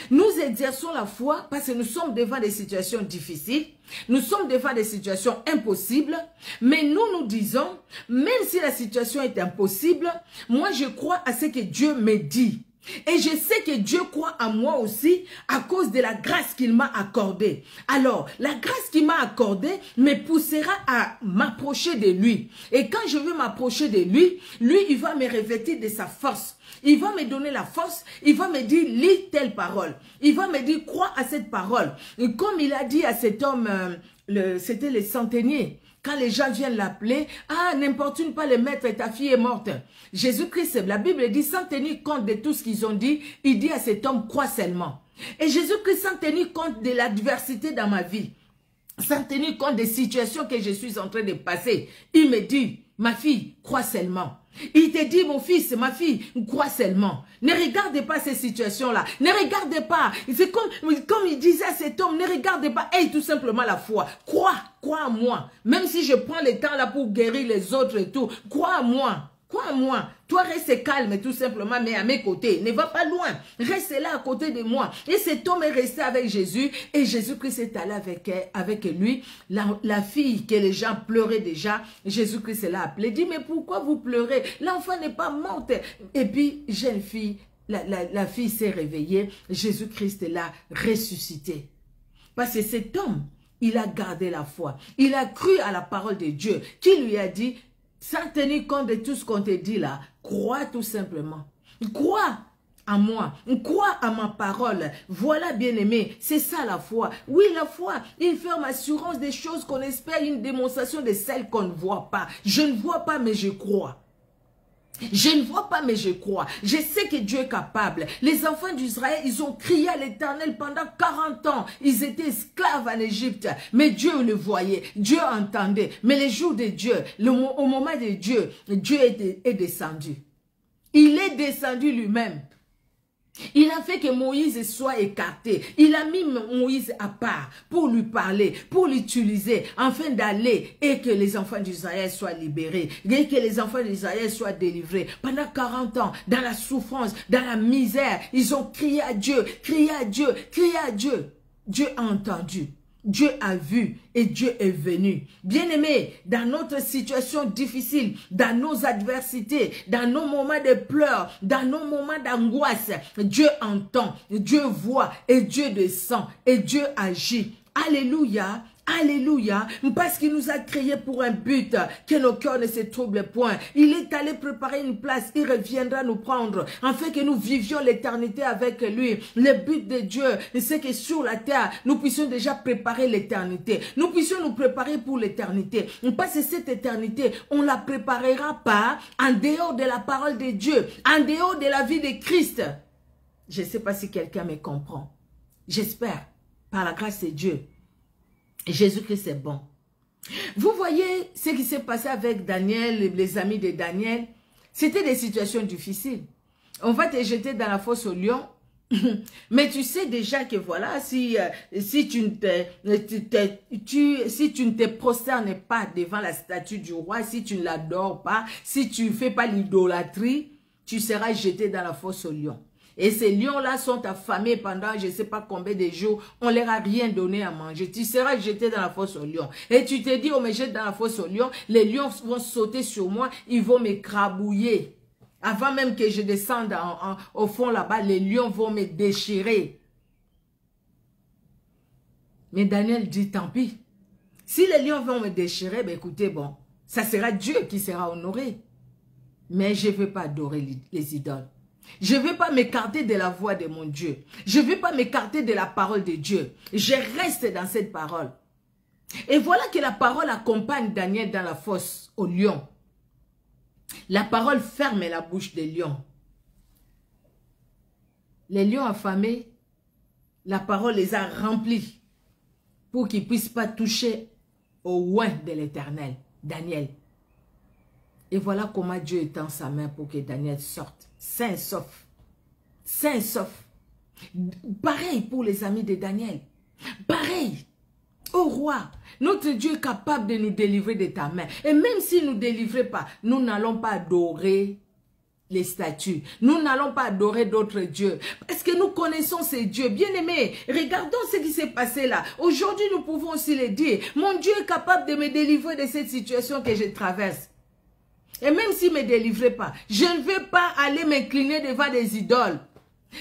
Speaker 1: nous exerçons la foi parce que nous sommes devant des situations difficiles, nous sommes devant des situations impossibles, mais nous disons, même si la situation est impossible, moi je crois à ce que Dieu me dit. Et je sais que Dieu croit en moi aussi à cause de la grâce qu'il m'a accordée. Alors, la grâce qu'il m'a accordée me poussera à m'approcher de lui. Et quand je veux m'approcher de lui, lui, il va me revêtir de sa force. Il va me donner la force, il va me dire, lis telle parole. Il va me dire, crois à cette parole. Et comme il a dit à cet homme, c'était le centenier, quand les gens viennent l'appeler, ah, n'importune pas le maître, ta fille est morte. Jésus-Christ, la Bible dit, sans tenir compte de tout ce qu'ils ont dit, il dit à cet homme, crois seulement. Et Jésus-Christ, sans tenir compte de l'adversité dans ma vie, sans tenir compte des situations que je suis en train de passer, il me dit, ma fille, crois seulement. Il te dit, mon fils, ma fille, crois seulement. Ne regardez pas ces situations-là. Ne regardez pas. C'est comme il disait à cet homme, ne regardez pas. Aie tout simplement la foi. Crois en moi. Même si je prends le temps là pour guérir les autres et tout, crois en moi. Crois en moi. Toi, reste calme tout simplement, mais à mes côtés. Ne va pas loin. Reste là à côté de moi. Et cet homme est resté avec Jésus. Et Jésus-Christ est allé avec lui. La fille que les gens pleuraient déjà, Jésus-Christ l'a appelée. Dit, mais pourquoi vous pleurez? L'enfant n'est pas morte. Et puis, jeune fille, la fille s'est réveillée. Jésus-Christ l'a ressuscité. Parce que cet homme, il a gardé la foi. Il a cru à la parole de Dieu qui lui a dit, sans tenir compte de tout ce qu'on te dit là, crois tout simplement. Crois en moi, crois à ma parole. Voilà, bien-aimé, c'est ça la foi. Oui, la foi, une ferme assurance des choses qu'on espère, une démonstration de celles qu'on ne voit pas. Je ne vois pas, mais je crois. Je ne vois pas, mais je crois. Je sais que Dieu est capable. Les enfants d'Israël, ils ont crié à l'Éternel pendant 40 ans. Ils étaient esclaves en Égypte. Mais Dieu le voyait. Dieu entendait. Mais les jours de Dieu, au moment de Dieu, Dieu est descendu. Il est descendu lui-même. Il a fait que Moïse soit écarté. Il a mis Moïse à part pour lui parler, pour l'utiliser, afin d'aller et que les enfants d'Israël soient libérés, et que les enfants d'Israël soient délivrés. Pendant 40 ans, dans la souffrance, dans la misère, ils ont crié à Dieu, crié à Dieu, crié à Dieu. Dieu a entendu. Dieu a vu et Dieu est venu. Bien-aimés, dans notre situation difficile, dans nos adversités, dans nos moments de pleurs, dans nos moments d'angoisse, Dieu entend, Dieu voit et Dieu descend et Dieu agit. Alléluia. Alléluia, parce qu'il nous a créés pour un but, que nos cœurs ne se troublent point. Il est allé préparer une place, il reviendra nous prendre, afin que nous vivions l'éternité avec lui. Le but de Dieu, c'est que sur la terre, nous puissions déjà préparer l'éternité. Nous puissions nous préparer pour l'éternité. Parce que cette éternité, on ne la préparera pas en dehors de la parole de Dieu, en dehors de la vie de Christ. Je ne sais pas si quelqu'un me comprend. J'espère, par la grâce de Dieu. Jésus-Christ est bon. Vous voyez ce qui s'est passé avec Daniel, les amis de Daniel. C'était des situations difficiles. On va te jeter dans la fosse au lion. Mais tu sais déjà que voilà, si tu ne te prosternes pas devant la statue du roi, si tu ne l'adores pas, si tu ne fais pas l'idolâtrie, tu seras jeté dans la fosse aux lions. Et ces lions-là sont affamés pendant je ne sais pas combien de jours. On ne leur a rien donné à manger. Tu seras jeté dans la fosse aux lions. Et tu te dis, on me jette dans la fosse aux lions. Les lions vont sauter sur moi. Ils vont m'écrabouiller. Avant même que je descende au fond là-bas, les lions vont me déchirer. Mais Daniel dit, tant pis. Si les lions vont me déchirer, ben écoutez, bon, ça sera Dieu qui sera honoré. Mais je ne veux pas adorer les idoles. Je ne veux pas m'écarter de la voix de mon Dieu. Je ne veux pas m'écarter de la parole de Dieu. Je reste dans cette parole. Et voilà que la parole accompagne Daniel dans la fosse au lion. La parole ferme la bouche des lions. Les lions affamés, la parole les a remplis pour qu'ils ne puissent pas toucher au oin de l'Éternel, Daniel. Et voilà comment Dieu étend sa main pour que Daniel sorte, sain et sauf. Sain et sauf. Pareil pour les amis de Daniel. Pareil. Ô roi, notre Dieu est capable de nous délivrer de ta main. Et même s'il ne nous délivrait pas, nous n'allons pas adorer les statues. Nous n'allons pas adorer d'autres dieux. Parce que nous connaissons ces dieux. Bien-aimés, regardons ce qui s'est passé là. Aujourd'hui, nous pouvons aussi le dire. Mon Dieu est capable de me délivrer de cette situation que je traverse. Et même s'il ne me délivrait pas, je ne veux pas aller m'incliner devant des idoles.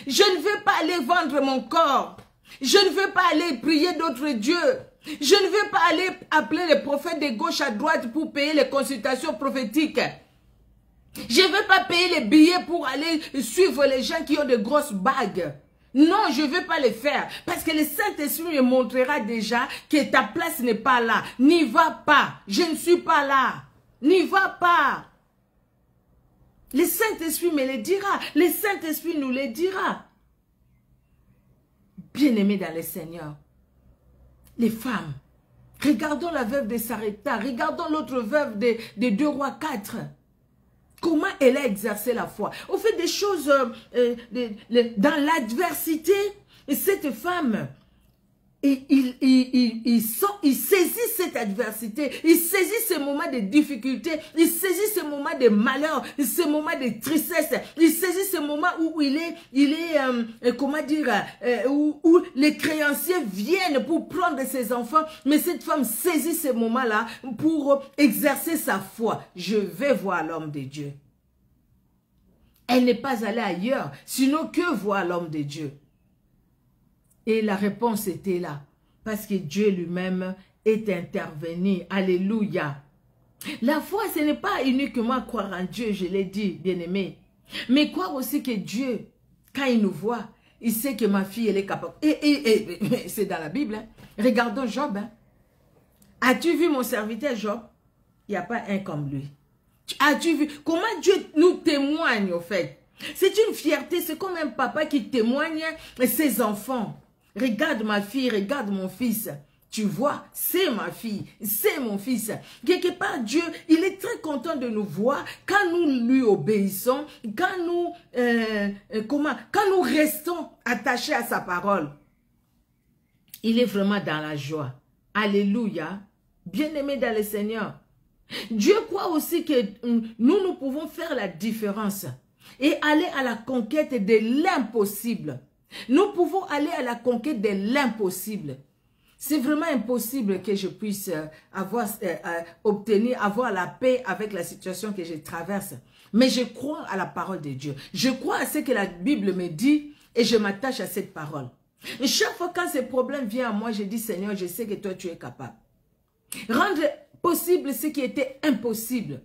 Speaker 1: Je ne veux pas aller vendre mon corps. Je ne veux pas aller prier d'autres dieux. Je ne veux pas aller appeler les prophètes de gauche à droite pour payer les consultations prophétiques. Je ne veux pas payer les billets pour aller suivre les gens qui ont de grosses bagues. Non, je ne veux pas le faire. Parce que le Saint-Esprit me montrera déjà que ta place n'est pas là. N'y va pas. Je ne suis pas là. N'y va pas. Le Saint-Esprit me le dira. Le Saint-Esprit nous le dira. Bien-aimés dans le Seigneur, les femmes, regardons la veuve de Sarepta, regardons l'autre veuve de 2 Rois 4. Comment elle a exercé la foi. On fait des choses dans l'adversité. Et cette femme, il saisit cette adversité, il saisit ce moment de difficulté, il saisit ce moment de malheur, ce moment de tristesse, il saisit ce moment où il est comment dire, où les créanciers viennent pour prendre ses enfants, mais cette femme saisit ce moment-là pour exercer sa foi. Je vais voir l'homme de Dieu. Elle n'est pas allée ailleurs, sinon que voir l'homme de Dieu. Et la réponse était là. Parce que Dieu lui-même est intervenu. Alléluia. La foi, ce n'est pas uniquement croire en Dieu, je l'ai dit, bien-aimé. Mais croire aussi que Dieu, quand il nous voit, il sait que ma fille, elle est capable. Et c'est dans la Bible. Hein. Regardons Job. Hein. As-tu vu mon serviteur Job? Il n'y a pas un comme lui. As-tu vu comment Dieu nous témoigne, au fait? C'est une fierté, c'est comme un papa qui témoigne à ses enfants. Regarde ma fille, regarde mon fils. Tu vois, c'est ma fille, c'est mon fils. Quelque part, Dieu, il est très content de nous voir quand nous lui obéissons, quand nous restons attachés à sa parole. Il est vraiment dans la joie. Alléluia. Bien-aimé dans le Seigneur. Dieu croit aussi que nous pouvons faire la différence et aller à la conquête de l'impossible. Nous pouvons aller à la conquête de l'impossible. C'est vraiment impossible que je puisse avoir la paix avec la situation que je traverse. Mais je crois à la parole de Dieu. Je crois à ce que la Bible me dit et je m'attache à cette parole. Et chaque fois quand ce problème vient à moi, je dis Seigneur, je sais que toi tu es capable. Rendre possible ce qui était impossible.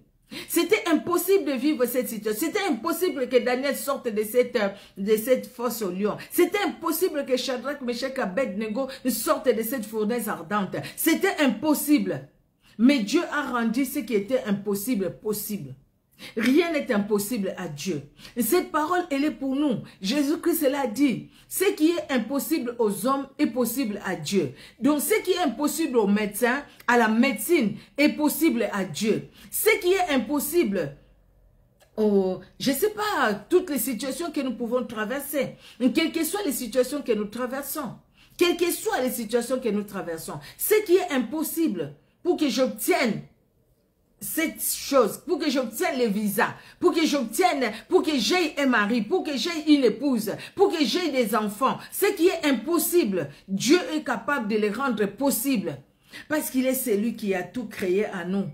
Speaker 1: C'était impossible de vivre cette situation. C'était impossible que Daniel sorte de cette fosse au lion. C'était impossible que Shadrach, Meshach et Abednego sortent de cette fournaise ardente. C'était impossible. Mais Dieu a rendu ce qui était impossible possible. Rien n'est impossible à Dieu. Cette parole, elle est pour nous. Jésus-Christ l'a dit. Ce qui est impossible aux hommes est possible à Dieu. Donc, ce qui est impossible aux médecins, à la médecine, est possible à Dieu. Ce qui est impossible je ne sais pas, toutes les situations que nous pouvons traverser, quelles que soient les situations que nous traversons, quelles que soient les situations que nous traversons, ce qui est impossible pour que j'obtienne cette chose, pour que j'obtienne le visa, pour que j'aie un mari, pour que j'aie une épouse, pour que j'aie des enfants, ce qui est impossible, Dieu est capable de le rendre possible, parce qu'il est celui qui a tout créé à nous.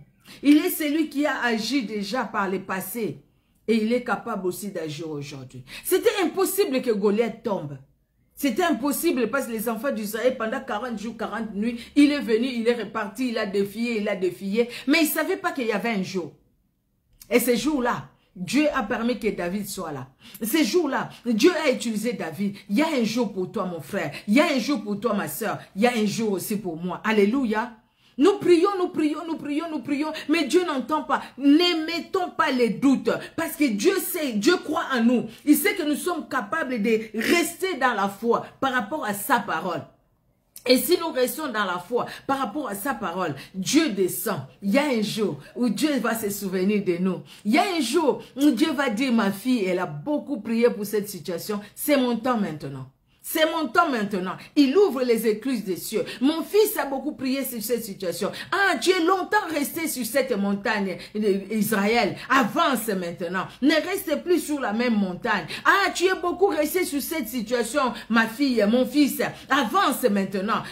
Speaker 1: Il est celui qui a agi déjà par le passé, et il est capable aussi d'agir aujourd'hui. C'était impossible que Goliath tombe. C'était impossible parce que les enfants d'Israël, pendant 40 jours, 40 nuits, il est venu, il est reparti, il a défié, mais il ne savait pas qu'il y avait un jour. Et ce jour-là, Dieu a permis que David soit là. Ce jour-là, Dieu a utilisé David. Il y a un jour pour toi, mon frère. Il y a un jour pour toi, ma soeur. Il y a un jour aussi pour moi. Alléluia. Nous prions, mais Dieu n'entend pas. Ne mettons pas les doutes, parce que Dieu sait, Dieu croit en nous. Il sait que nous sommes capables de rester dans la foi par rapport à sa parole. Et si nous restons dans la foi par rapport à sa parole, Dieu descend. Il y a un jour où Dieu va se souvenir de nous. Il y a un jour où Dieu va dire, ma fille, elle a beaucoup prié pour cette situation. C'est mon temps maintenant. C'est mon temps maintenant. Il ouvre les écluses des cieux. Mon fils a beaucoup prié sur cette situation. Ah, tu es longtemps resté sur cette montagne d'Israël. Avance maintenant. Ne reste plus sur la même montagne. Ah, tu es beaucoup resté sur cette situation, ma fille, mon fils. Avance maintenant.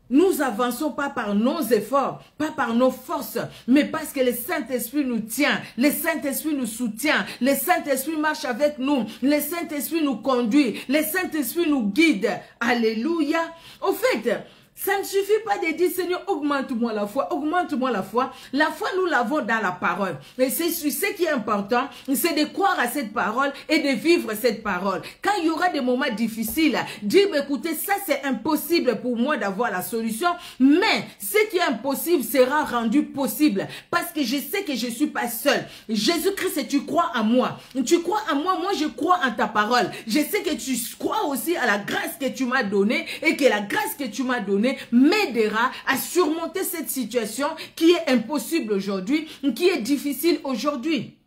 Speaker 1: Nous avançons pas par nos efforts, pas par nos forces, mais parce que le Saint-Esprit nous tient, le Saint-Esprit nous soutient, le Saint-Esprit marche avec nous, le Saint-Esprit nous conduit, le Saint-Esprit nous guide. Alléluia. Au fait, ça ne suffit pas de dire, Seigneur, augmente-moi la foi, augmente-moi la foi. La foi, nous l'avons dans la parole. Et c'est ce qui est important, c'est de croire à cette parole et de vivre cette parole. Quand il y aura des moments difficiles, dire, écoutez, ça c'est impossible pour moi d'avoir la solution, mais ce qui est impossible sera rendu possible, parce que je sais que je ne suis pas seul. Jésus-Christ, tu crois en moi. Tu crois en moi, moi je crois en ta parole. Je sais que tu crois aussi à la grâce que tu m'as donnée, et que la grâce que tu m'as donnée m'aidera à surmonter cette situation qui est impossible aujourd'hui, qui est difficile aujourd'hui.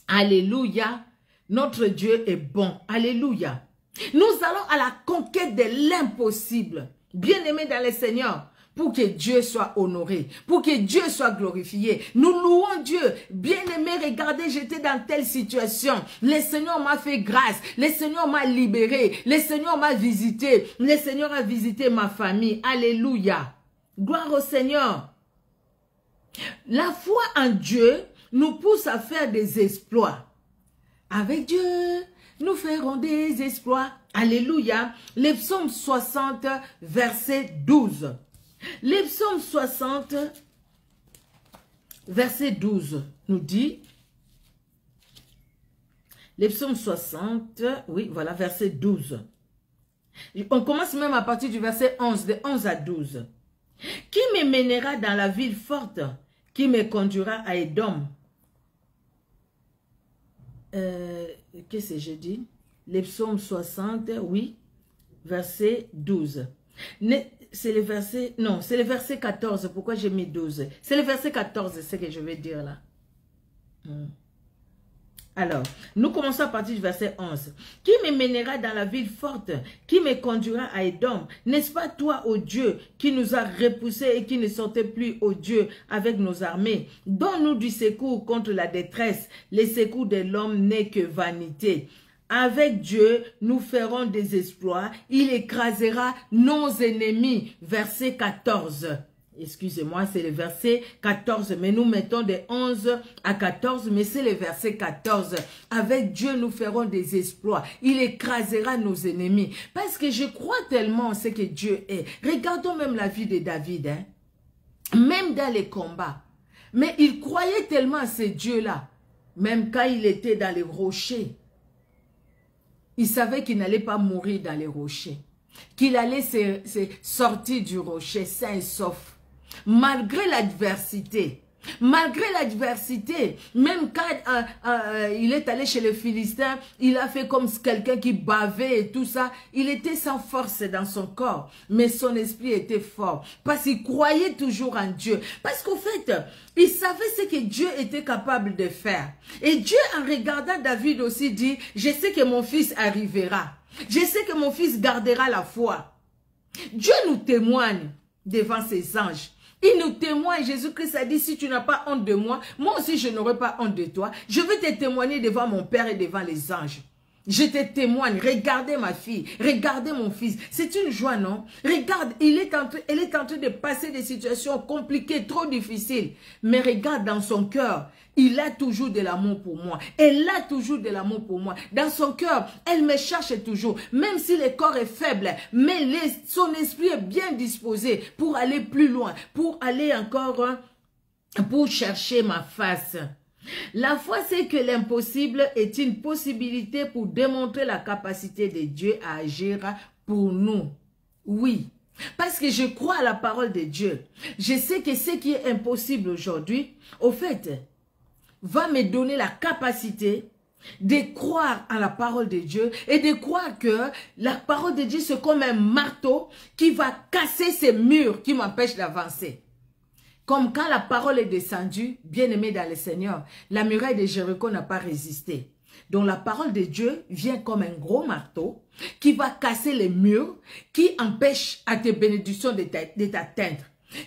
Speaker 1: Alléluia. Notre Dieu est bon. Alléluia. Nous allons à la conquête de l'impossible. Bien-aimés dans le Seigneur, pour que Dieu soit honoré, pour que Dieu soit glorifié. Nous louons Dieu. Bien-aimé, regardez, j'étais dans telle situation. Le Seigneur m'a fait grâce. Le Seigneur m'a libéré. Le Seigneur m'a visité. Le Seigneur a visité ma famille. Alléluia. Gloire au Seigneur. La foi en Dieu nous pousse à faire des exploits. Avec Dieu, nous ferons des exploits. Alléluia. Le psaume 60, verset 12. Les psaumes 60, verset 12, nous dit, les psaumes 60, oui, voilà, verset 12. On commence même à partir du verset 11, de 11 à 12. Qui me mènera dans la ville forte, qui me conduira à Édom? Qu'est-ce que j'ai dit? Les psaumes 60, oui, verset 12. C'est le verset, non, c'est le verset 14. Pourquoi j'ai mis 12? C'est le verset 14, c'est ce que je vais dire là. Alors, nous commençons à partir du verset 11. Qui me mènera dans la ville forte? Qui me conduira à Édom? N'est-ce pas toi, ô Dieu, qui nous a repoussés et qui ne sortait plus, ô Dieu, avec nos armées? Donne-nous du secours contre la détresse. Les secours de l'homme n'est que vanité. Avec Dieu, nous ferons des exploits. Il écrasera nos ennemis. Verset 14. Excusez-moi, c'est le verset 14. Mais nous mettons de 11 à 14. Mais c'est le verset 14. Avec Dieu, nous ferons des exploits. Il écrasera nos ennemis. Parce que je crois tellement en ce que Dieu est. Regardons même la vie de David. Hein? Même dans les combats. Mais il croyait tellement à ce Dieu-là. Même quand il était dans les rochers. Il savait qu'il n'allait pas mourir dans les rochers. Qu'il allait se sortir du rocher sain et sauf. Malgré l'adversité, Malgré l'adversité, même quand il est allé chez les Philistins, il a fait comme quelqu'un qui bavait et tout ça. Il était sans force dans son corps, mais son esprit était fort. Parce qu'il croyait toujours en Dieu. Parce qu'au fait, il savait ce que Dieu était capable de faire. Et Dieu, en regardant David aussi, dit, je sais que mon fils arrivera. Je sais que mon fils gardera la foi. Dieu nous témoigne devant ses anges. Il nous témoigne, Jésus-Christ a dit, si tu n'as pas honte de moi, moi aussi je n'aurai pas honte de toi. Je vais te témoigner devant mon Père et devant les anges. Je te témoigne, regardez ma fille, regardez mon fils. C'est une joie, non? Regarde, elle est en train de passer des situations compliquées, trop difficiles. Mais regarde dans son cœur, il a toujours de l'amour pour moi. Elle a toujours de l'amour pour moi. Dans son cœur, elle me cherche toujours. Même si le corps est faible, mais son esprit est bien disposé pour aller plus loin, pour aller encore, pour chercher ma face. La foi, c'est que l'impossible est une possibilité pour démontrer la capacité de Dieu à agir pour nous. Oui, parce que je crois à la parole de Dieu. Je sais que ce qui est impossible aujourd'hui, au fait, va me donner la capacité de croire à la parole de Dieu et de croire que la parole de Dieu, c'est comme un marteau qui va casser ces murs qui m'empêchent d'avancer. Comme quand la parole est descendue, bien-aimé dans le Seigneur, la muraille de Jéricho n'a pas résisté. Donc la parole de Dieu vient comme un gros marteau qui va casser les murs, qui empêche à tes bénédictions de t'atteindre,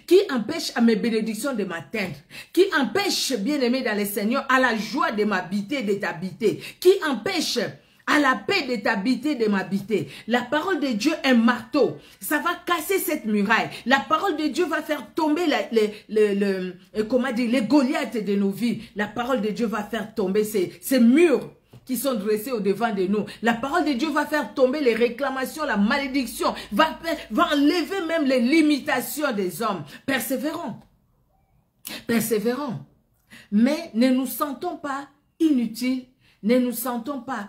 Speaker 1: qui empêche à mes bénédictions de m'atteindre, qui empêche, bien-aimé dans le Seigneur, à la joie de m'habiter, de t'habiter, qui empêche à la paix de t'habiter, de m'habiter. La parole de Dieu est un marteau. Ça va casser cette muraille. La parole de Dieu va faire tomber les Goliaths de nos vies. La parole de Dieu va faire tomber ces murs qui sont dressés au devant de nous. La parole de Dieu va faire tomber les réclamations, la malédiction, va enlever même les limitations des hommes. Persévérons. Persévérons. Mais ne nous sentons pas inutiles, ne nous sentons pas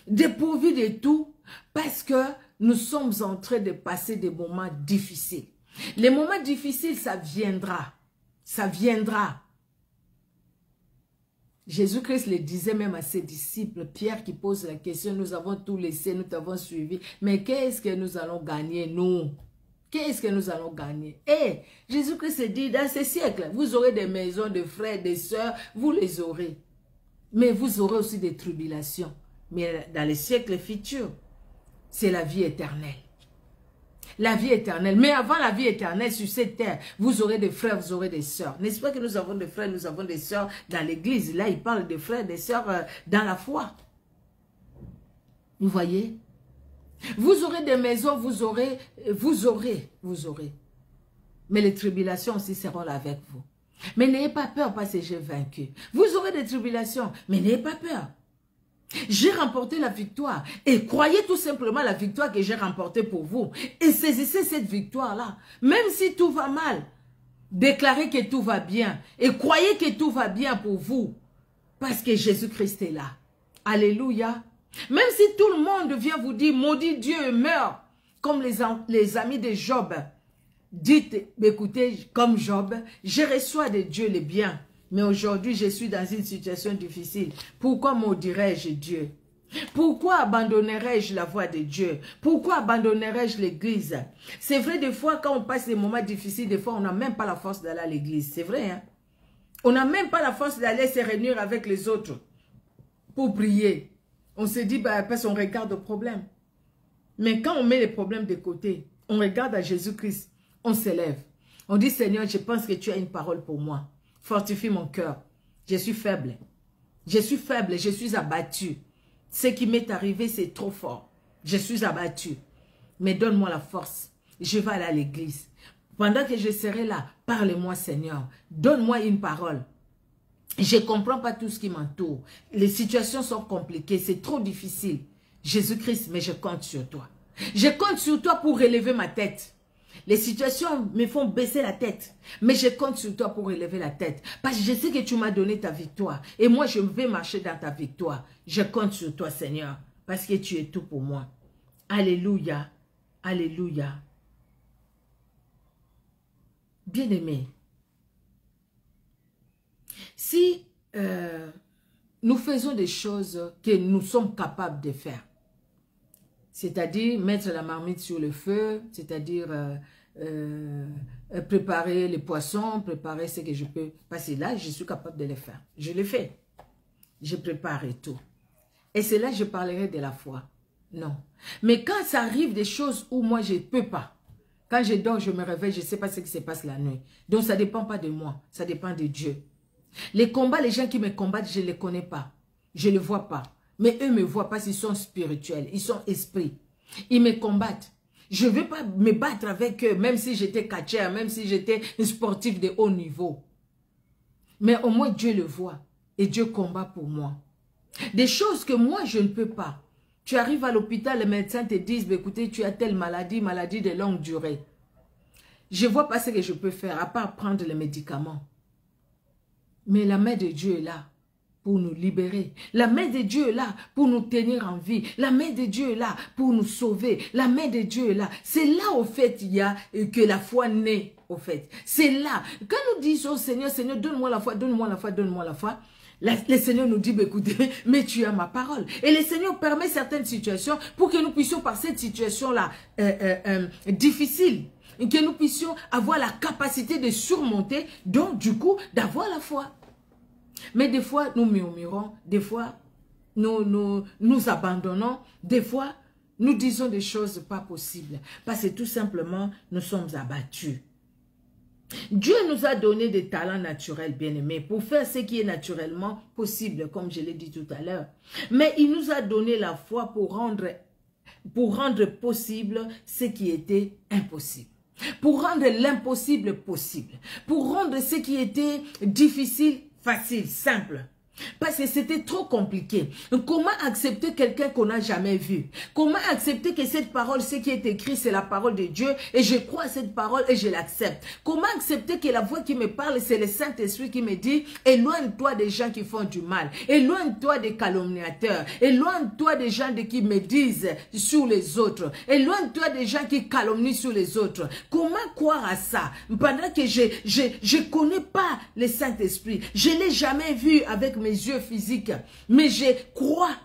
Speaker 1: dépourvus de tout, parce que nous sommes en train de passer des moments difficiles. Les moments difficiles, ça viendra. Ça viendra. Jésus-Christ le disait même à ses disciples, Pierre qui pose la question, nous avons tout laissé, nous t'avons suivi, mais qu'est-ce que nous allons gagner, nous? Qu'est-ce que nous allons gagner? Et Jésus-Christ dit, dans ce siècle, vous aurez des maisons, des frères, des sœurs, vous les aurez. Mais vous aurez aussi des tribulations. Mais dans les siècles futurs, c'est la vie éternelle. La vie éternelle. Mais avant la vie éternelle sur cette terre, vous aurez des frères, vous aurez des sœurs. N'est-ce pas que nous avons des frères, nous avons des sœurs dans l'église? Là, il parle des frères, des sœurs dans la foi. Vous voyez? Vous aurez des maisons, vous aurez. Mais les tribulations aussi seront là avec vous. Mais n'ayez pas peur parce que j'ai vaincu. Vous aurez des tribulations, mais n'ayez pas peur. J'ai remporté la victoire. Et croyez tout simplement la victoire que j'ai remportée pour vous. Et saisissez cette victoire-là. Même si tout va mal, déclarez que tout va bien. Et croyez que tout va bien pour vous. Parce que Jésus-Christ est là. Alléluia. Même si tout le monde vient vous dire, maudit Dieu et meurt. Comme les amis de Job. Dites, écoutez, comme Job, je reçois de Dieu le bien. Mais aujourd'hui, je suis dans une situation difficile. Pourquoi maudirais-je Dieu? Pourquoi abandonnerais-je la voie de Dieu? Pourquoi abandonnerais-je l'église? C'est vrai, des fois, quand on passe des moments difficiles, des fois, on n'a même pas la force d'aller à l'église. C'est vrai, hein? On n'a même pas la force d'aller se réunir avec les autres pour prier. On se dit, bah, parce qu'on regarde le problème. Mais quand on met les problèmes de côté, on regarde à Jésus-Christ, on s'élève. On dit, Seigneur, je pense que tu as une parole pour moi. Fortifie mon cœur. Je suis faible. Je suis faible, je suis abattu. Ce qui m'est arrivé, c'est trop fort. Je suis abattu. Mais donne-moi la force. Je vais aller à l'église. Pendant que je serai là, parle-moi, Seigneur. Donne-moi une parole. Je ne comprends pas tout ce qui m'entoure. Les situations sont compliquées, c'est trop difficile. Jésus-Christ, mais je compte sur toi. Je compte sur toi pour relever ma tête. Les situations me font baisser la tête. Mais je compte sur toi pour relever la tête. Parce que je sais que tu m'as donné ta victoire. Et moi, je vais marcher dans ta victoire. Je compte sur toi, Seigneur. Parce que tu es tout pour moi. Alléluia. Alléluia. Bien-aimé. Si nous faisons des choses que nous sommes capables de faire, c'est-à-dire mettre la marmite sur le feu, c'est-à-dire préparer les poissons, préparer ce que je peux passer là, je suis capable de le faire. Je le fais. Je prépare et tout. Et c'est là que je parlerai de la foi. Non. Mais quand ça arrive des choses où moi je ne peux pas, quand je dors, je me réveille, je ne sais pas ce qui se passe la nuit. Donc ça ne dépend pas de moi, ça dépend de Dieu. Les combats, les gens qui me combattent, je ne les connais pas. Je ne les vois pas. Mais eux me voient parce qu'ils sont spirituels, ils sont esprits. Ils me combattent. Je ne veux pas me battre avec eux, même si j'étais catcheur, même si j'étais sportif de haut niveau. Mais au moins Dieu le voit et Dieu combat pour moi. Des choses que moi je ne peux pas. Tu arrives à l'hôpital, les médecins te disent, écoutez, tu as telle maladie, maladie de longue durée. Je ne vois pas ce que je peux faire, à part prendre les médicaments. Mais la main de Dieu est là pour nous libérer. La main de Dieu est là pour nous tenir en vie. La main de Dieu est là pour nous sauver. La main de Dieu est là. C'est là, au fait, il y a que la foi naît, au fait. C'est là. Quand nous disons, Seigneur, Seigneur, donne-moi la foi, donne-moi la foi, donne-moi la foi. Le Seigneur nous dit, écoutez, mais tu as ma parole. Et le Seigneur permet certaines situations pour que nous puissions, par cette situation-là, difficile, que nous puissions avoir la capacité de surmonter, donc du coup, d'avoir la foi. Mais des fois, nous murmurons, des fois, nous abandonnons, des fois, nous disons des choses pas possibles. Parce que tout simplement, nous sommes abattus. Dieu nous a donné des talents naturels, bien-aimés, pour faire ce qui est naturellement possible, comme je l'ai dit tout à l'heure. Mais il nous a donné la foi pour rendre possible ce qui était impossible. Pour rendre l'impossible possible. Pour rendre ce qui était difficile, facile, simple. Parce que c'était trop compliqué. Comment accepter quelqu'un qu'on n'a jamais vu? Comment accepter que cette parole, ce qui est écrit, c'est la parole de Dieu et je crois à cette parole et je l'accepte? Comment accepter que la voix qui me parle, c'est le Saint-Esprit qui me dit éloigne-toi des gens qui font du mal, éloigne-toi des calomniateurs, éloigne-toi des gens qui me disent sur les autres, éloigne-toi des gens qui calomnient sur les autres. Comment croire à ça pendant que je connais pas le Saint-Esprit, je l'ai jamais vu avec mes yeux physiques, mais je crois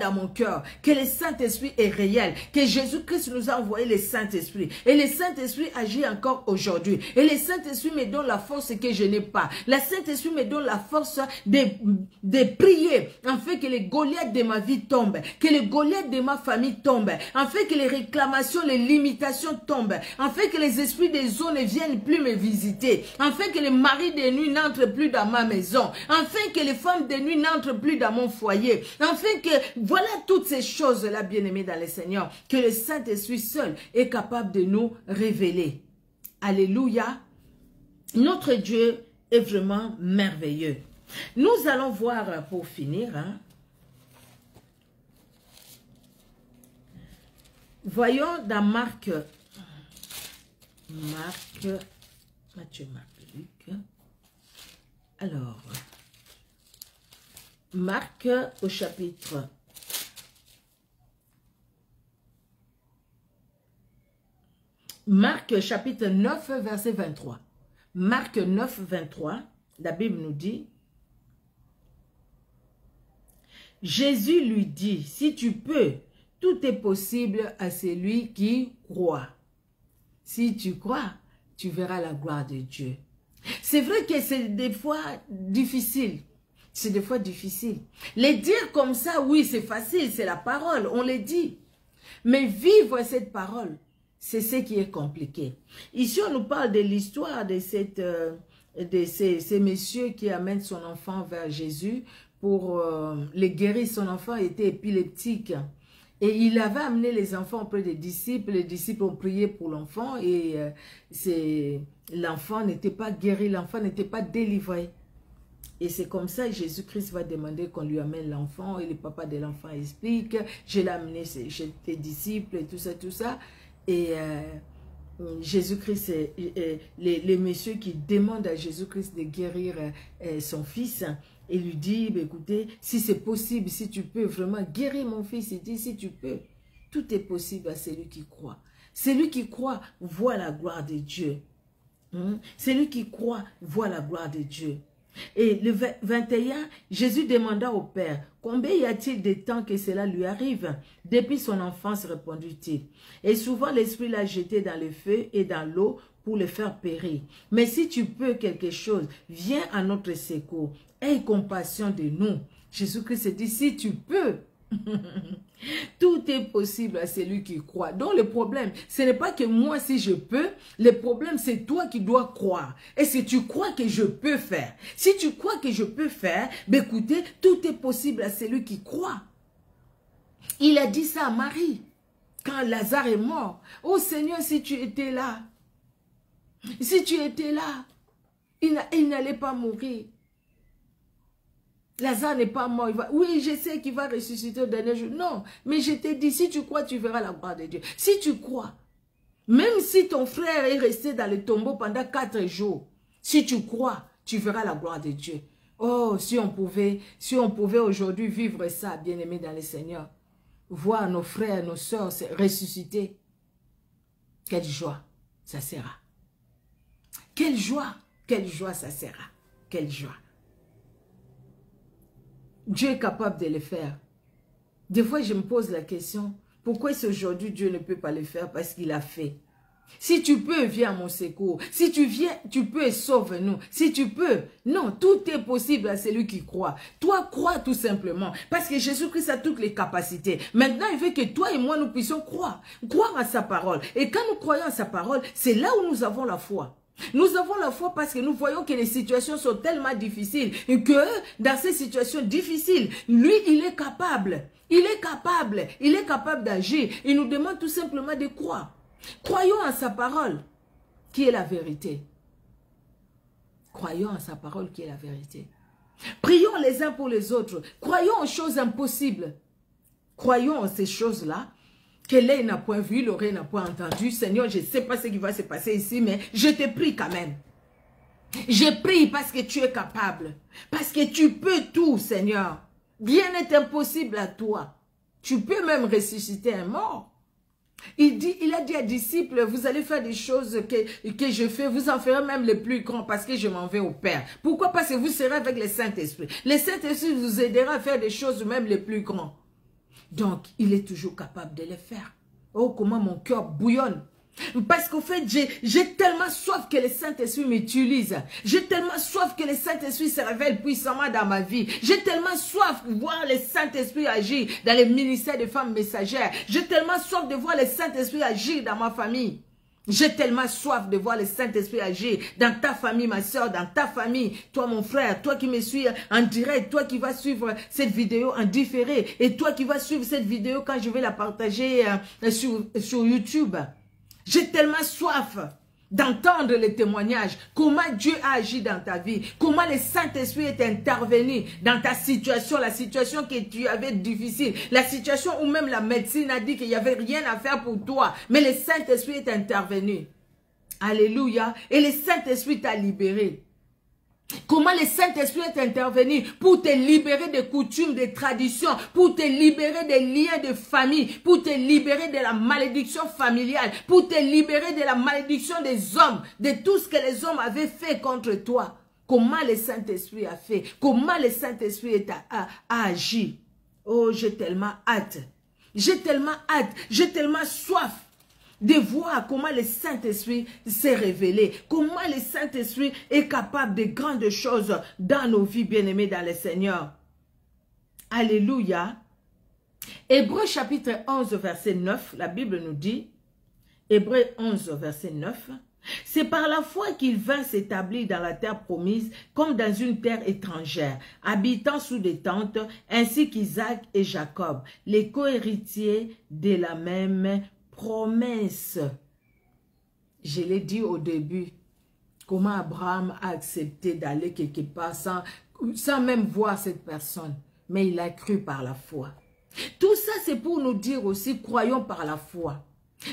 Speaker 1: dans mon cœur que le Saint-Esprit est réel, que Jésus-Christ nous a envoyé le Saint-Esprit. Et le Saint-Esprit agit encore aujourd'hui. Et le Saint-Esprit me donne la force que je n'ai pas. Le Saint-Esprit me donne la force de prier, afin que les Goliaths de ma vie tombent, que les Goliaths de ma famille tombent, afin que les réclamations, les limitations tombent, afin que les esprits des eaux ne viennent plus me visiter, afin que les maris de nuit n'entrent plus dans ma maison, afin que les femmes de nuit n'entrent plus dans mon foyer, afin que, voilà toutes ces choses-là, bien-aimés dans le Seigneur, que le Saint-Esprit seul est capable de nous révéler. Alléluia. Notre Dieu est vraiment merveilleux. Nous allons voir, pour finir, voyons dans Marc, Matthieu, Marc, Luc. Alors, Marc au chapitre 9, verset 23. Marc 9, 23, la Bible nous dit, Jésus lui dit, si tu peux, tout est possible à celui qui croit. Si tu crois, tu verras la gloire de Dieu. C'est vrai que c'est des fois difficile. C'est des fois difficile. Les dire comme ça, oui, c'est facile, c'est la parole, on les dit. Mais vivre cette parole, c'est ce qui est compliqué. Ici, on nous parle de l'histoire de ces messieurs qui amènent son enfant vers Jésus pour les guérir. Son enfant était épileptique. Et il avait amené les enfants auprès des disciples. Les disciples ont prié pour l'enfant et l'enfant n'était pas guéri, l'enfant n'était pas délivré. Et c'est comme ça que Jésus-Christ va demander qu'on lui amène l'enfant. Et le papa de l'enfant explique, je l'ai amené chez tes disciples et tout ça, tout ça. Et Jésus-Christ, les messieurs qui demandent à Jésus-Christ de guérir son fils, et lui dit, écoutez, si c'est possible, si tu peux vraiment guérir mon fils, il dit, si tu peux, tout est possible à celui qui croit. Celui qui croit voit la gloire de Dieu. Celui qui croit voit la gloire de Dieu. Et le 21, Jésus demanda au Père, combien y a-t-il de temps que cela lui arrive? Depuis son enfance, répondit-il. Et souvent l'Esprit l'a jeté dans le feu et dans l'eau pour le faire périr. Mais si tu peux quelque chose, viens à notre secours. Aie compassion de nous. Jésus-Christ dit, si tu peux. Tout est possible à celui qui croit. Donc le problème, ce n'est pas que moi si je peux, le problème c'est toi qui dois croire. Est-ce que tu crois que je peux faire? Si tu crois que je peux faire, ben écoutez, tout est possible à celui qui croit. Il a dit ça à Marie, quand Lazare est mort. Oh Seigneur, si tu étais là, si tu étais là, il n'allait pas mourir. Lazare n'est pas mort. Oui, je sais qu'il va ressusciter au dernier jour. Non, mais je t'ai dit, si tu crois, tu verras la gloire de Dieu. Si tu crois, même si ton frère est resté dans le tombeau pendant 4 jours, si tu crois, tu verras la gloire de Dieu. Oh, si on pouvait aujourd'hui vivre ça, bien-aimés dans le Seigneur, voir nos frères, nos sœurs ressusciter, quelle joie ça sera. Quelle joie ça sera. Quelle joie. Dieu est capable de le faire. Des fois, je me pose la question, pourquoi est-ce aujourd'hui Dieu ne peut pas le faire? Parce qu'il a fait. Si tu peux, viens à mon secours. Si tu viens, tu peux et sauve-nous. Si tu peux, non, tout est possible à celui qui croit. Toi, crois tout simplement. Parce que Jésus-Christ a toutes les capacités. Maintenant, il veut que toi et moi, nous puissions croire. Croire à sa parole. Et quand nous croyons à sa parole, c'est là où nous avons la foi. Nous avons la foi parce que nous voyons que les situations sont tellement difficiles et que dans ces situations difficiles, lui, il est capable. Il est capable. Il est capable d'agir. Il nous demande tout simplement de croire. Croyons en sa parole qui est la vérité. Croyons en sa parole qui est la vérité. Prions les uns pour les autres. Croyons aux choses impossibles. Croyons en ces choses-là que l'œil n'a point vu, l'oreille n'a point entendu. Seigneur, je ne sais pas ce qui va se passer ici, mais je te prie quand même. Je prie parce que tu es capable. Parce que tu peux tout, Seigneur. Rien n'est impossible à toi. Tu peux même ressusciter un mort. Il a dit à disciples, vous allez faire des choses que je fais, vous en ferez même les plus grands parce que je m'en vais au Père. Pourquoi? Parce que vous serez avec le Saint-Esprit. Le Saint-Esprit vous aidera à faire des choses même les plus grands. Donc, il est toujours capable de le faire. Oh, comment mon cœur bouillonne. Parce qu'au fait, j'ai tellement soif que le Saint-Esprit m'utilise. J'ai tellement soif que le Saint-Esprit se révèle puissamment dans ma vie. J'ai tellement soif de voir le Saint-Esprit agir dans les ministères de femmes messagères. J'ai tellement soif de voir le Saint-Esprit agir dans ma famille. J'ai tellement soif de voir le Saint-Esprit agir dans ta famille, ma soeur, dans ta famille. Toi, mon frère, toi qui me suis en direct, toi qui vas suivre cette vidéo en différé, et toi qui vas suivre cette vidéo quand je vais la partager sur YouTube. J'ai tellement soif d'entendre les témoignages, comment Dieu a agi dans ta vie, comment le Saint-Esprit est intervenu dans ta situation, la situation que tu avais difficile, la situation où même la médecine a dit qu'il n'y avait rien à faire pour toi, mais le Saint-Esprit est intervenu. Alléluia. Et le Saint-Esprit t'a libéré. Comment le Saint-Esprit est intervenu pour te libérer des coutumes, des traditions, pour te libérer des liens de famille, pour te libérer de la malédiction familiale, pour te libérer de la malédiction des hommes, de tout ce que les hommes avaient fait contre toi. Comment le Saint-Esprit a fait? Comment le Saint-Esprit a agi? Oh, j'ai tellement hâte. J'ai tellement hâte. J'ai tellement soif de voir comment le Saint-Esprit s'est révélé, comment le Saint-Esprit est capable de grandes choses dans nos vies, bien-aimés dans le Seigneur. Alléluia. Hébreux chapitre 11, verset 9, la Bible nous dit, Hébreux 11, verset 9, « C'est par la foi qu'il vint s'établir dans la terre promise comme dans une terre étrangère, habitant sous des tentes, ainsi qu'Isaac et Jacob, les co-héritiers de la même promesse. » Je l'ai dit au début, comment Abraham a accepté d'aller quelque part sans même voir cette personne, mais il a cru par la foi. Tout ça, c'est pour nous dire aussi, croyons par la foi.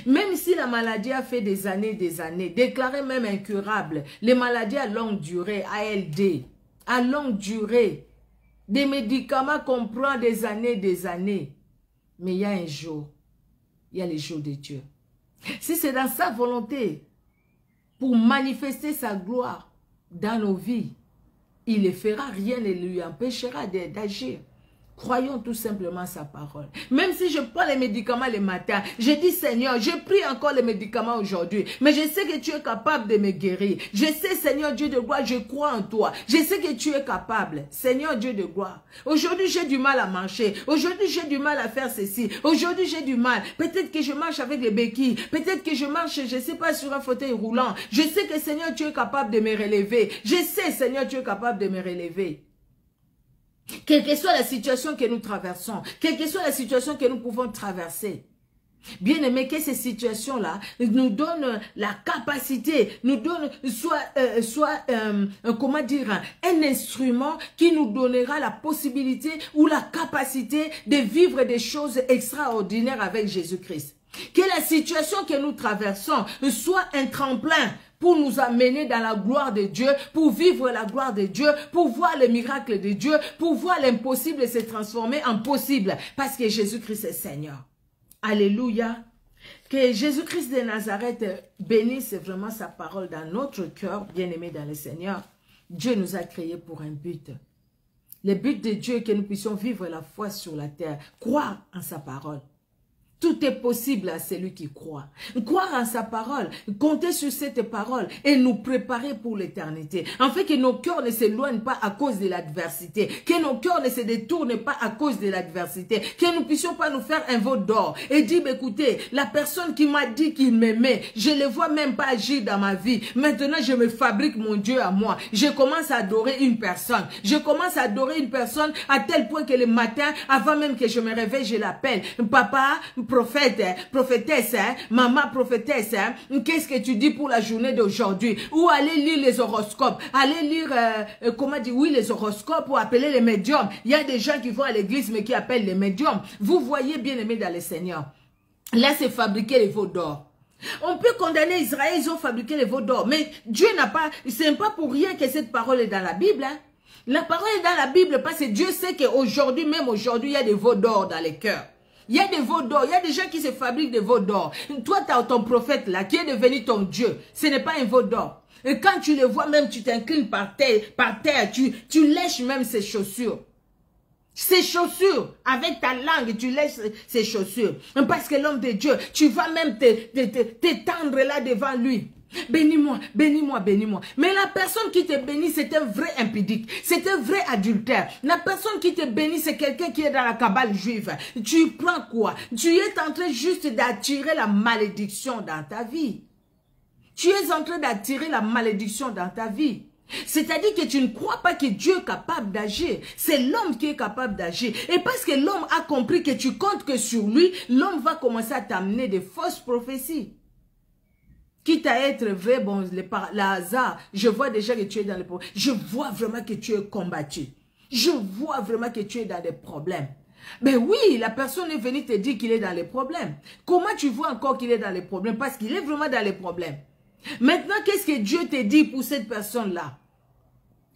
Speaker 1: Même si la maladie a fait des années, déclarée même incurable, les maladies à longue durée, ALD, à longue durée, des médicaments qu'on prend des années, mais il y a un jour, il y a les jours de Dieu. Si c'est dans sa volonté, pour manifester sa gloire dans nos vies, il le fera, rien ne lui empêchera d'agir. Croyons tout simplement sa parole. Même si je prends les médicaments le matin, je dis Seigneur, j'ai pris encore les médicaments aujourd'hui, mais je sais que tu es capable de me guérir. Je sais Seigneur Dieu de gloire, je crois en toi. Je sais que tu es capable. Seigneur Dieu de gloire. Aujourd'hui j'ai du mal à marcher. Aujourd'hui j'ai du mal à faire ceci. Aujourd'hui j'ai du mal. Peut-être que je marche avec les béquilles. Peut-être que je marche, je ne sais pas, sur un fauteuil roulant. Je sais que Seigneur tu es capable de me relever. Je sais Seigneur tu es capable de me relever. Quelle que soit la situation que nous traversons, quelle que soit la situation que nous pouvons traverser, bien aimé, que ces situations-là nous donnent la capacité, nous donnent comment dire, un instrument qui nous donnera la possibilité ou la capacité de vivre des choses extraordinaires avec Jésus-Christ. Que la situation que nous traversons soit un tremplin pour nous amener dans la gloire de Dieu, pour vivre la gloire de Dieu, pour voir les miracles de Dieu, pour voir l'impossible se transformer en possible, parce que Jésus-Christ est Seigneur. Alléluia. Que Jésus-Christ de Nazareth bénisse vraiment sa parole dans notre cœur, bien-aimé dans le Seigneur. Dieu nous a créés pour un but. Le but de Dieu est que nous puissions vivre la foi sur la terre, croire en sa parole. Tout est possible à celui qui croit. Croire en sa parole, compter sur cette parole et nous préparer pour l'éternité. En fait, que nos cœurs ne s'éloignent pas à cause de l'adversité. Que nos cœurs ne se détournent pas à cause de l'adversité. Que nous ne puissions pas nous faire un veau d'or et dire, écoutez, la personne qui m'a dit qu'il m'aimait, je ne le vois même pas agir dans ma vie. Maintenant, je me fabrique mon Dieu à moi. Je commence à adorer une personne. Je commence à adorer une personne à tel point que le matin, avant même que je me réveille, je l'appelle. Papa, prophète, prophétesse, maman prophétesse, qu'est-ce que tu dis pour la journée d'aujourd'hui? Ou aller lire les horoscopes, aller lire, comment dire, oui, les horoscopes ou appeler les médiums. Il y a des gens qui vont à l'église mais qui appellent les médiums. Vous voyez, bien aimé dans le Seigneur, là c'est fabriquer les veaux d'or. On peut condamner Israël, ils ont fabriqué les veaux d'or, mais Dieu n'a pas, c'est pas pour rien que cette parole est dans la Bible, hein. La parole est dans la Bible parce que Dieu sait qu'aujourd'hui, même aujourd'hui, il y a des veaux d'or dans les cœurs. Il y a des veaux d'or, il y a des gens qui se fabriquent des veaux d'or. Toi, tu as ton prophète là, qui est devenu ton Dieu. Ce n'est pas un veau d'or. Et quand tu le vois même, tu t'inclines par terre, tu lèches même ses chaussures. Ses chaussures, avec ta langue, tu lèches ses chaussures. Parce que l'homme de Dieu, tu vas même t'étendre là devant lui. Bénis-moi, bénis-moi, bénis-moi. Mais la personne qui te bénit, c'est un vrai impudique. C'est un vrai adultère. La personne qui te bénit, c'est quelqu'un qui est dans la cabale juive. Tu prends quoi? Tu es en train juste d'attirer la malédiction dans ta vie. Tu es en train d'attirer la malédiction dans ta vie. C'est-à-dire que tu ne crois pas que Dieu est capable d'agir. C'est l'homme qui est capable d'agir. Et parce que l'homme a compris que tu comptes que sur lui, l'homme va commencer à t'amener des fausses prophéties. Quitte à être vrai, bon, le hasard, je vois déjà que tu es dans les problèmes. Je vois vraiment que tu es combattu. Je vois vraiment que tu es dans des problèmes. Mais oui, la personne est venue te dire qu'il est dans les problèmes. Comment tu vois encore qu'il est dans les problèmes? Parce qu'il est vraiment dans les problèmes. Maintenant, qu'est-ce que Dieu te dit pour cette personne-là?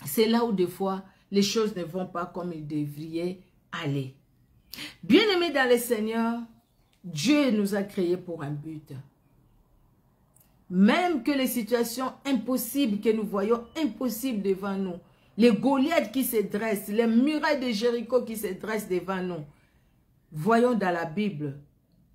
Speaker 1: C'est là où des fois, les choses ne vont pas comme ils devraient aller. Bien-aimés dans le Seigneur, Dieu nous a créés pour un but. Même que les situations impossibles que nous voyons, impossibles devant nous, les Goliaths qui se dressent, les murailles de Jéricho qui se dressent devant nous, voyons dans la Bible,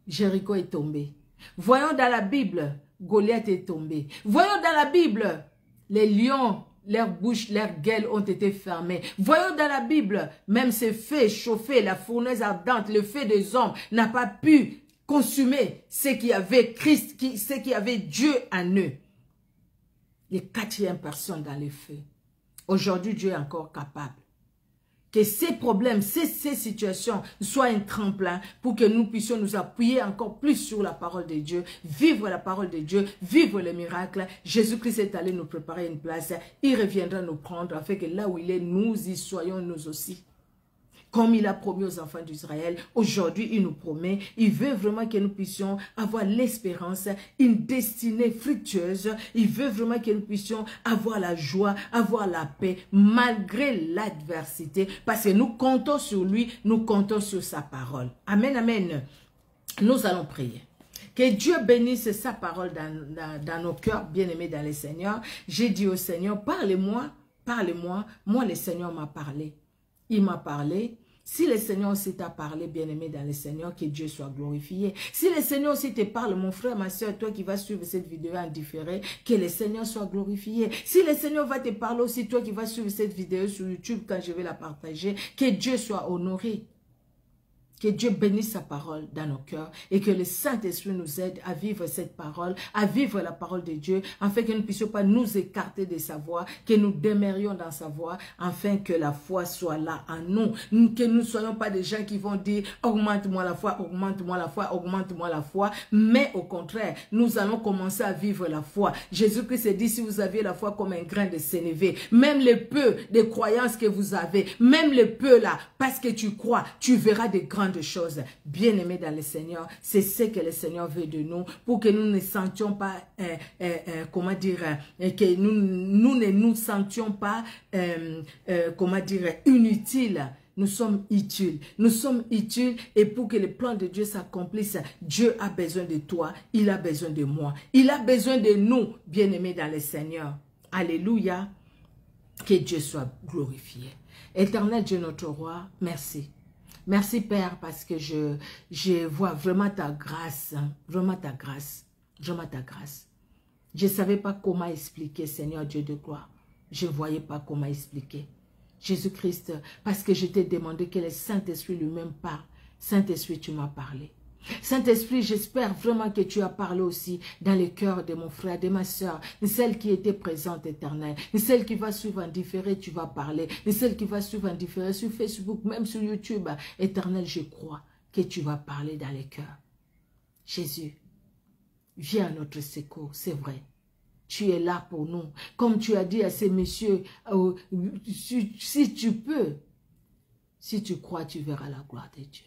Speaker 1: Jéricho est tombé. Voyons dans la Bible, Goliath est tombé. Voyons dans la Bible, les lions, leurs bouches, leurs gueules ont été fermées. Voyons dans la Bible, même ce feu chauffé, la fournaise ardente, le feu des hommes n'a pas pu consumer ce qui avait Christ, ce qui avait Dieu en eux. Les 4e personnes dans le feu. Aujourd'hui, Dieu est encore capable. Que ces problèmes, ces situations soient un tremplin pour que nous puissions nous appuyer encore plus sur la parole de Dieu, vivre la parole de Dieu, vivre les miracles. Jésus-Christ est allé nous préparer une place. Il reviendra nous prendre afin que là où il est, nous y soyons nous aussi. Comme il a promis aux enfants d'Israël, aujourd'hui il nous promet, il veut vraiment que nous puissions avoir l'espérance, une destinée fructueuse. Il veut vraiment que nous puissions avoir la joie, avoir la paix, malgré l'adversité. Parce que nous comptons sur lui, nous comptons sur sa parole. Amen, amen. Nous allons prier. Que Dieu bénisse sa parole dans nos cœurs, bien-aimés dans le Seigneur. J'ai dit au Seigneur, parlez-moi parle-moi. Moi, le Seigneur m'a parlé. Il m'a parlé. Si le Seigneur aussi t'a parlé, bien-aimé dans le Seigneur, que Dieu soit glorifié. Si le Seigneur aussi te parle, mon frère, ma soeur, toi qui vas suivre cette vidéo en différé, que le Seigneur soit glorifié. Si le Seigneur va te parler aussi, toi qui vas suivre cette vidéo sur YouTube quand je vais la partager, que Dieu soit honoré. Que Dieu bénisse sa parole dans nos cœurs et que le Saint-Esprit nous aide à vivre cette parole, à vivre la parole de Dieu, afin que nous ne puissions pas nous écarter de sa voix, que nous demeurions dans sa voix, afin que la foi soit là en nous. Que nous ne soyons pas des gens qui vont dire « augmente-moi la foi, augmente-moi la foi, augmente-moi la foi », mais au contraire, nous allons commencer à vivre la foi. Jésus-Christ dit « si vous aviez la foi comme un grain de sénévé, même le peu de croyances que vous avez, même le peu là, parce que tu crois, tu verras des grandes choses. » Bien-aimés dans le Seigneur, c'est ce que le Seigneur veut de nous, pour que nous ne sentions pas, comment dire, que nous ne nous sentions pas, comment dire, inutiles. Nous sommes utiles. Nous sommes utiles et pour que le plan de Dieu s'accomplisse, Dieu a besoin de toi, il a besoin de moi. Il a besoin de nous, bien-aimés dans le Seigneur. Alléluia. Que Dieu soit glorifié. Éternel Dieu notre roi, merci. Merci Père parce que je vois vraiment ta grâce, hein, vraiment ta grâce, vraiment ta grâce. Je ne savais pas comment expliquer, Seigneur Dieu de gloire. Je ne voyais pas comment expliquer. Jésus-Christ, parce que je t'ai demandé que le Saint-Esprit lui-même parle. Saint-Esprit, tu m'as parlé. Saint-Esprit, j'espère vraiment que tu as parlé aussi dans le cœur de mon frère, de ma soeur, de celle qui était présente, éternelle, de celle qui va suivre en différé, tu vas parler, de celle qui va suivre en différé sur Facebook, même sur YouTube, éternel, je crois que tu vas parler dans les cœurs. Jésus, viens à notre secours, c'est vrai. Tu es là pour nous. Comme tu as dit à ces messieurs, si tu peux, si tu crois, tu verras la gloire de Dieu.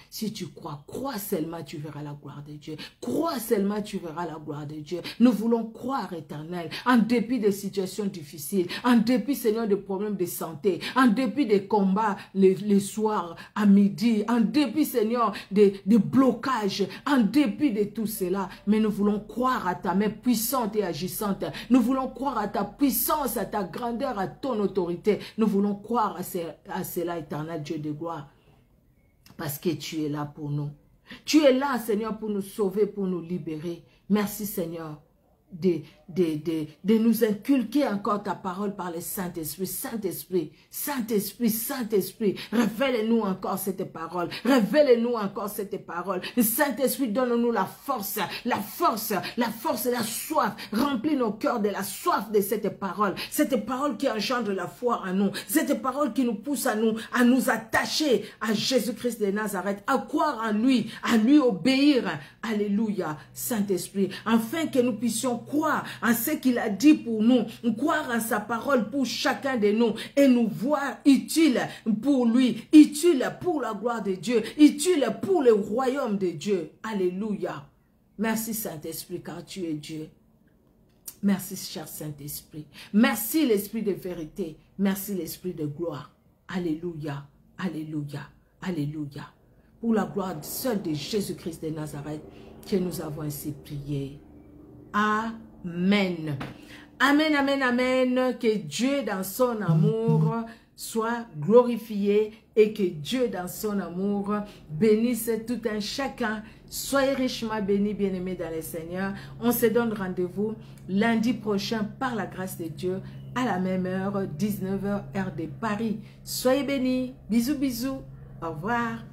Speaker 1: Si tu crois, crois seulement, tu verras la gloire de Dieu. Crois seulement, tu verras la gloire de Dieu. Nous voulons croire, éternel, en dépit des situations difficiles, en dépit, Seigneur, des problèmes de santé, en dépit des combats les soirs, à midi, en dépit, Seigneur, des blocages, en dépit de tout cela. Mais nous voulons croire à ta main puissante et agissante. Nous voulons croire à ta puissance, à ta grandeur, à ton autorité. Nous voulons croire à cela, éternel Dieu de gloire. Parce que tu es là pour nous. Tu es là, Seigneur, pour nous sauver, pour nous libérer. Merci, Seigneur, de nous inculquer encore ta parole par le Saint-Esprit. Saint-Esprit, Saint-Esprit, Saint-Esprit, révèle-nous encore cette parole. Révèle-nous encore cette parole. Saint-Esprit, donne-nous la force, la force, la force, la soif. Remplis nos cœurs de la soif de cette parole qui engendre la foi en nous. Cette parole qui nous pousse à nous attacher à Jésus-Christ de Nazareth, à croire en lui, à lui obéir. Alléluia, Saint-Esprit, afin que nous puissions croire en ce qu'il a dit pour nous, croire en sa parole pour chacun de nous et nous voir utiles pour lui, utiles pour la gloire de Dieu, utiles pour le royaume de Dieu. Alléluia. Merci Saint-Esprit car tu es Dieu. Merci cher Saint-Esprit. Merci l'Esprit de vérité. Merci l'Esprit de gloire. Alléluia. Alléluia. Alléluia. Pour la gloire seule de Jésus-Christ de Nazareth que nous avons ainsi prié. Amen. Amen, amen, amen. Que Dieu dans son amour soit glorifié et que Dieu dans son amour bénisse tout un chacun. Soyez richement bénis, bien-aimés dans le Seigneur. On se donne rendez-vous lundi prochain par la grâce de Dieu à la même heure, 19h, heure de Paris. Soyez bénis. Bisous, bisous. Au revoir.